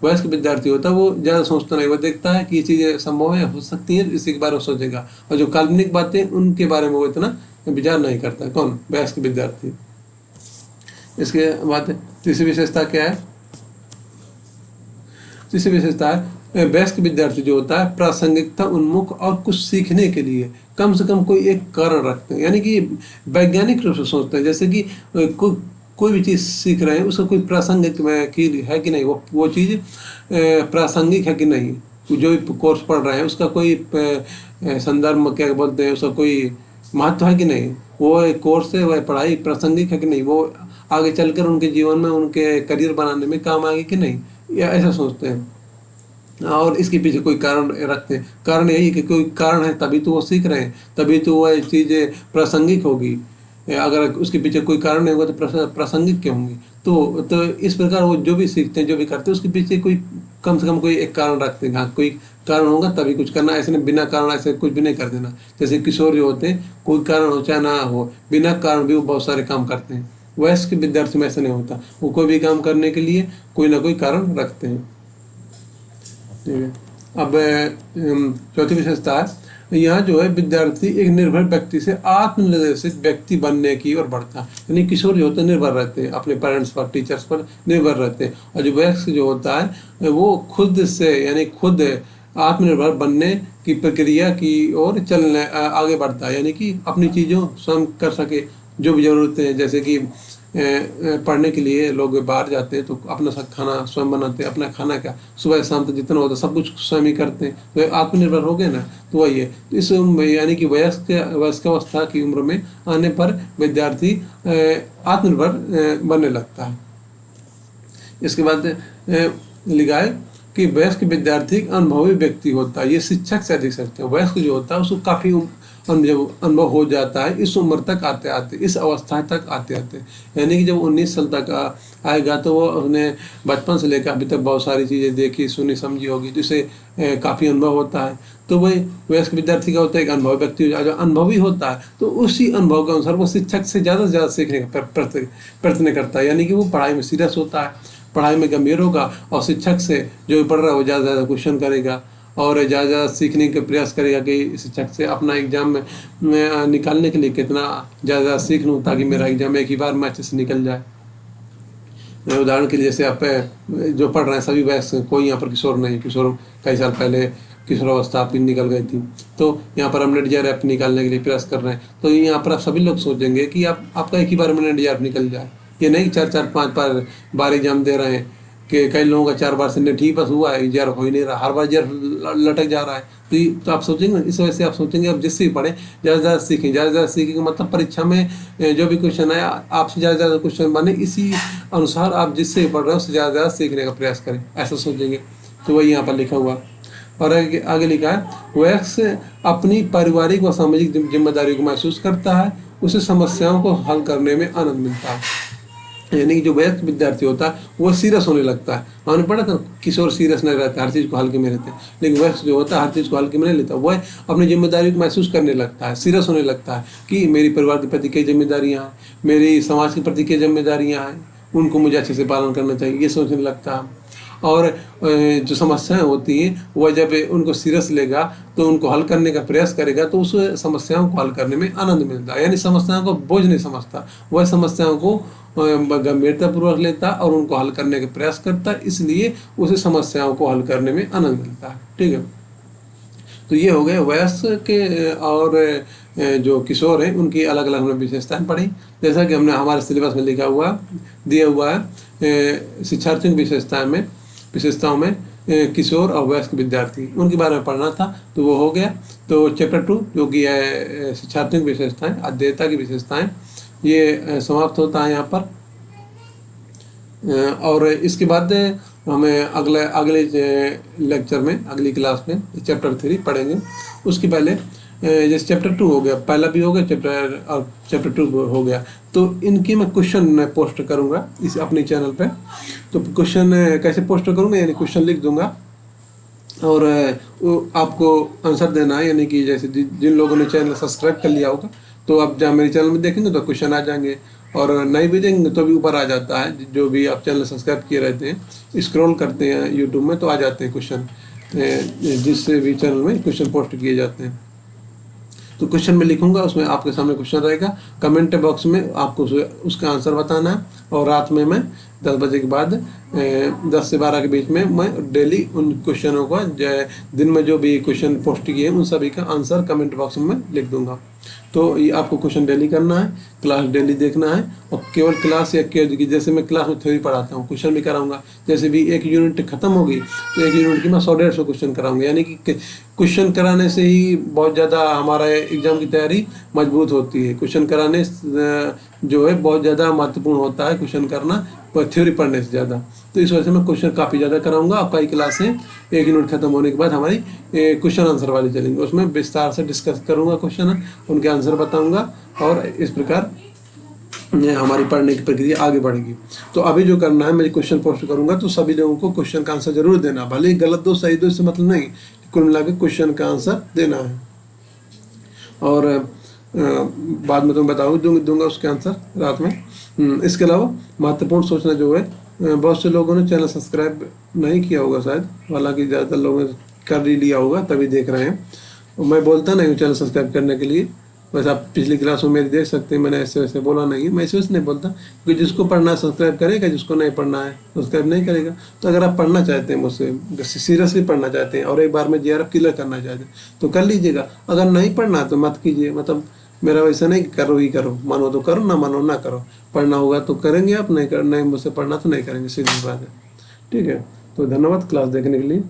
वयस्क विद्यार्थी होता है वो ज़्यादा सोचता नहीं, वो देखता है कि ये चीज़ें संभव है, हो सकती है, इसी के बारे में सोचेगा। और जो काल्पनिक बातें उनके बारे में वो इतना विचार नहीं करता। कौन? वयस्क विद्यार्थी। इसके बाद तीसरी विशेषता क्या है? तीसरी विशेषता है, वयस्क विद्यार्थी जो होता है प्रासंगिकता उन्मुख और कुछ सीखने के लिए कम से कम कोई एक कारण रखते हैं, यानी कि वैज्ञानिक रूप से सोचते हैं। जैसे कि कोई भी चीज़ सीख रहे हैं उसका कोई प्रासंगिक है कि नहीं, वो चीज़ प्रासंगिक है कि नहीं, जो भी कोर्स पढ़ रहे हैं उसका कोई संदर्भ क्या बोलते हैं, उसका कोई महत्व है कि नहीं, वो एक कोर्स है, वह पढ़ाई प्रासंगिक है कि नहीं, वो आगे चलकर उनके जीवन में उनके करियर बनाने में काम आएगी कि नहीं, या ऐसा सोचते हैं। और इसके पीछे कोई कारण रखते हैं। कारण यही कि कोई कारण है तभी तो वो सीख रहे हैं, तभी तो वह चीज़ें प्रासंगिक होगी। अगर उसके पीछे कोई कारण नहीं होगा तो प्रासंगिक क्यों होंगी? तो इस प्रकार वो जो भी सीखते हैं, जो भी करते हैं, उसके पीछे कोई कम से कम कोई एक कारण रखते हैं। हाँ, कोई कारण होगा तभी कुछ करना, ऐसे नहीं बिना कारण ऐसे कुछ भी नहीं कर देना। जैसे किशोर जो होते हैं, कोई कारण हो चाहे ना हो, बिना कारण भी वो बहुत सारे काम करते हैं। वयस्क विद्यार्थी में ऐसा नहीं होता, वो कोई भी काम करने के लिए कोई ना कोई कारण रखते हैं। ठीक है। अब चौथी विशेषता है, यहाँ जो है विद्यार्थी एक निर्भर व्यक्ति से आत्मनिर्देशित व्यक्ति बनने की ओर बढ़ता है। यानी किशोर जो होते हैं निर्भर रहते हैं, अपने पेरेंट्स पर, टीचर्स पर निर्भर रहते हैं। और जो वयस्क जो होता है वो खुद से, यानी खुद आत्मनिर्भर बनने की प्रक्रिया की ओर चलने आगे बढ़ता है, यानी कि अपनी चीज़ों स्वयं कर सके। जो भी ज़रूरतें हैं, जैसे कि पढ़ने के लिए लोग बाहर जाते हैं तो अपना सब खाना स्वयं बनाते हैं। अपना खाना क्या, सुबह शाम तक जितना होता है सब कुछ स्वयं ही करते हैं, तो आत्मनिर्भर हो गए ना। तो वही है। तो इस यानी कि वयस्क अवस्था की उम्र में आने पर विद्यार्थी आत्मनिर्भर बनने लगता है। इसके बाद लिखा है कि वयस्क विद्यार्थी अनुभवी व्यक्ति होता है, ये शिक्षक से अधिक सकते हैं। वयस्क जो होता है उसको काफ़ी अनुभव हो जाता है इस उम्र तक आते आते, इस अवस्था तक आते आते। यानी कि जब 19 साल तक आएगा तो वो उसने बचपन से लेकर अभी तक बहुत सारी चीज़ें देखी, सुनी, समझी होगी, तो इसे काफ़ी अनुभव होता है। तो वही वयस्क विद्यार्थी का होता है, एक अनुभवी व्यक्ति जो अनुभवी होता है, तो उसी अनुभव के अनुसार वो शिक्षक से ज़्यादा सीखने का प्रयत्न करता है। यानी कि वो पढ़ाई में सीरियस होता है, पढ़ाई में गंभीर होगा, और शिक्षक से जो पढ़ रहा है वो ज़्यादा से ज़्यादा क्वेश्चन करेगा और ज़्यादा सीखने का प्रयास करेगा कि शिक्षक से अपना एग्जाम में निकालने के लिए कितना ज़्यादा सीख लूँ ताकि मेरा एग्जाम एक ही बार में अच्छे से निकल जाए। उदाहरण के लिए जैसे आप जो पढ़ रहे हैं सभी वयस्क, कोई यहाँ पर किशोर नहीं, किशोर कई साल पहले किशोरावस्था आपकी निकल गई थी, तो यहाँ पर हम नेट JRF निकालने के लिए प्रयास कर रहे हैं। तो यहाँ पर आप सभी लोग सोचेंगे कि आपका एक ही बार में नेट JRF निकल जाए, ये नहीं 4-4-5 बार एग्जाम दे रहे हैं। कि कई लोगों का 4 बार से नेट ही बस हुआ है, JRF हो ही नहीं रहा, हर बार JRF लटक जा रहा है। तो आप सोचेंगे, इस वजह से आप सोचेंगे अब जिससे भी पढ़ें ज़्यादा से ज़्यादा सीखें, ज़्यादा से ज़्यादा सीखेंगे मतलब परीक्षा में जो भी क्वेश्चन आए आपसे ज़्यादा से ज़्यादा क्वेश्चन बने, इसी अनुसार आप जिससे भी पढ़ रहे हो उससे ज़्यादा से ज़्यादा सीखने का प्रयास करें, ऐसा सोचेंगे। तो वही यहाँ पर लिखा हुआ। और आगे लिखा है, वयस्क अपनी पारिवारिक व सामाजिक जिम्मेदारी को महसूस करता है, उसे समस्याओं को हल करने में आनंद मिलता है। यानी कि जो वयस्क विद्यार्थी होता है वो सीरियस होने लगता है। हमने पढ़ा था किशोर सीरियस नहीं रहते, हर चीज़ को हल्के में रहते हैं, लेकिन वयस्क जो होता है हर चीज़ को हल्के में नहीं लेता, वह अपनी जिम्मेदारी को महसूस करने लगता है, सीरियस होने लगता है कि मेरी परिवार के प्रति कई जिम्मेदारियाँ हैं, मेरी समाज के प्रति कई जिम्मेदारियाँ हैं, उनको मुझे अच्छे से पालन करना चाहिए, ये सोचने लगता है। और जो समस्याएं होती हैं वह जब उनको सीरियस लेगा तो उनको हल करने का प्रयास करेगा तो उस समस्याओं को हल करने में आनंद मिलता है। यानी समस्याओं को बोझ नहीं समझता, वह समस्याओं को गंभीरतापूर्वक लेता और उनको हल करने का प्रयास करता है, इसलिए उसे समस्याओं को हल करने में आनंद मिलता है। ठीक है, तो ये हो गए वयस्क के और जो किशोर हैं उनकी अलग अलग हमने विशेषताएं पढ़ी। जैसा कि हमने हमारे सिलेबस में लिखा हुआ दिया हुआ है शिक्षार्थियों की विशेषताओं में किशोर और वयस्क विद्यार्थी उनके बारे में पढ़ना था, तो वो हो गया। तो चैप्टर 2 जो कि है शिक्षार्थियों की विशेषताएं, अध्येता की विशेषताएं, ये समाप्त होता है यहाँ पर। और इसके बाद हमें अगले लेक्चर में, अगली क्लास में चैप्टर 3 पढ़ेंगे। उसके पहले जैसे चैप्टर 2 हो गया, पहला भी हो गया चैप्टर 2 हो गया, तो इनकी मैं क्वेश्चन पोस्ट करूँगा इस अपने चैनल पे। तो क्वेश्चन कैसे पोस्ट करूँगा, यानी क्वेश्चन लिख दूंगा और आपको आंसर देना है। यानी कि जैसे जिन लोगों ने चैनल सब्सक्राइब कर लिया होगा तो आप जहाँ मेरे चैनल में देखेंगे तो क्वेश्चन आ जाएंगे, और नहीं भी देखेंगे तो भी ऊपर आ जाता है। जो भी आप चैनल सब्सक्राइब किए रहते हैं, स्क्रॉल करते हैं यूट्यूब में तो आ जाते हैं क्वेश्चन, जिससे भी चैनल में क्वेश्चन पोस्ट किए जाते हैं। तो क्वेश्चन में लिखूंगा, उसमें आपके सामने क्वेश्चन रहेगा, कमेंट बॉक्स में आपको उसका आंसर बताना है। और रात में मैं 10 बजे के बाद 10 से 12 के बीच में मैं डेली उन क्वेश्चनों का दिन में जो भी क्वेश्चन पोस्ट किए उन सभी का आंसर कमेंट बॉक्स में लिख दूंगा। तो ये आपको क्वेश्चन डेली करना है, क्लास डेली देखना है, और केवल क्लास या जैसे मैं क्लास में थ्योरी पढ़ाता हूँ क्वेश्चन भी कराऊंगा। जैसे भी एक यूनिट खत्म होगी तो एक यूनिट की मैं 100-150 क्वेश्चन कराऊंगा। यानी कि क्वेश्चन कराने से ही बहुत ज़्यादा हमारा एग्जाम की तैयारी मजबूत होती है। क्वेश्चन कराने जो है बहुत ज़्यादा महत्वपूर्ण होता है क्वेश्चन करना थ्योरी पढ़ने से ज़्यादा। तो इस वजह से मैं क्वेश्चन काफ़ी ज़्यादा कराऊंगा। और कई क्लासें एक यूनिट खत्म होने के बाद हमारी क्वेश्चन आंसर वाली चलेंगे, उसमें विस्तार से डिस्कस करूंगा क्वेश्चन, उनके आंसर बताऊंगा, और इस प्रकार हमारी पढ़ने की प्रक्रिया आगे बढ़ेगी। तो अभी जो करना है, मैं क्वेश्चन पोस्ट करूंगा तो सभी लोगों को क्वेश्चन का आंसर जरूर देना, भले ही गलत दो सही दो इससे मतलब नहीं, कुल मिला के क्वेश्चन का आंसर देना है। और बाद में तुम्हें दूंगा उसके आंसर रात में। इसके अलावा महत्वपूर्ण सोचना जो है, बहुत से लोगों ने चैनल सब्सक्राइब नहीं किया होगा शायद, हालांकि ज़्यादातर लोगों ने कर ही लिया होगा तभी देख रहे हैं। और मैं बोलता नहीं हूँ चैनल सब्सक्राइब करने के लिए, वैसे आप पिछली क्लास में मेरी देख सकते हैं, मैंने ऐसे वैसे बोला नहीं है, मैं ऐसे वैसे नहीं बोलता, क्योंकि जिसको पढ़ना है सब्सक्राइब करेगा, जिसको नहीं पढ़ना है सब्सक्राइब नहीं करेगा। तो अगर आप पढ़ना चाहते हैं मुझसे, सीरियसली पढ़ना चाहते हैं और एक बार में JRF क्लियर करना चाहते हैं तो कर लीजिएगा, अगर नहीं पढ़ना तो मत कीजिए। मतलब मेरा वैसा नहीं करो ही करो, मानो तो करो, ना मानो ना करो, पढ़ना होगा तो करेंगे आप, नहीं मुझसे पढ़ना तो नहीं करेंगे, सीधी बात है। ठीक है, तो धन्यवाद क्लास देखने के लिए।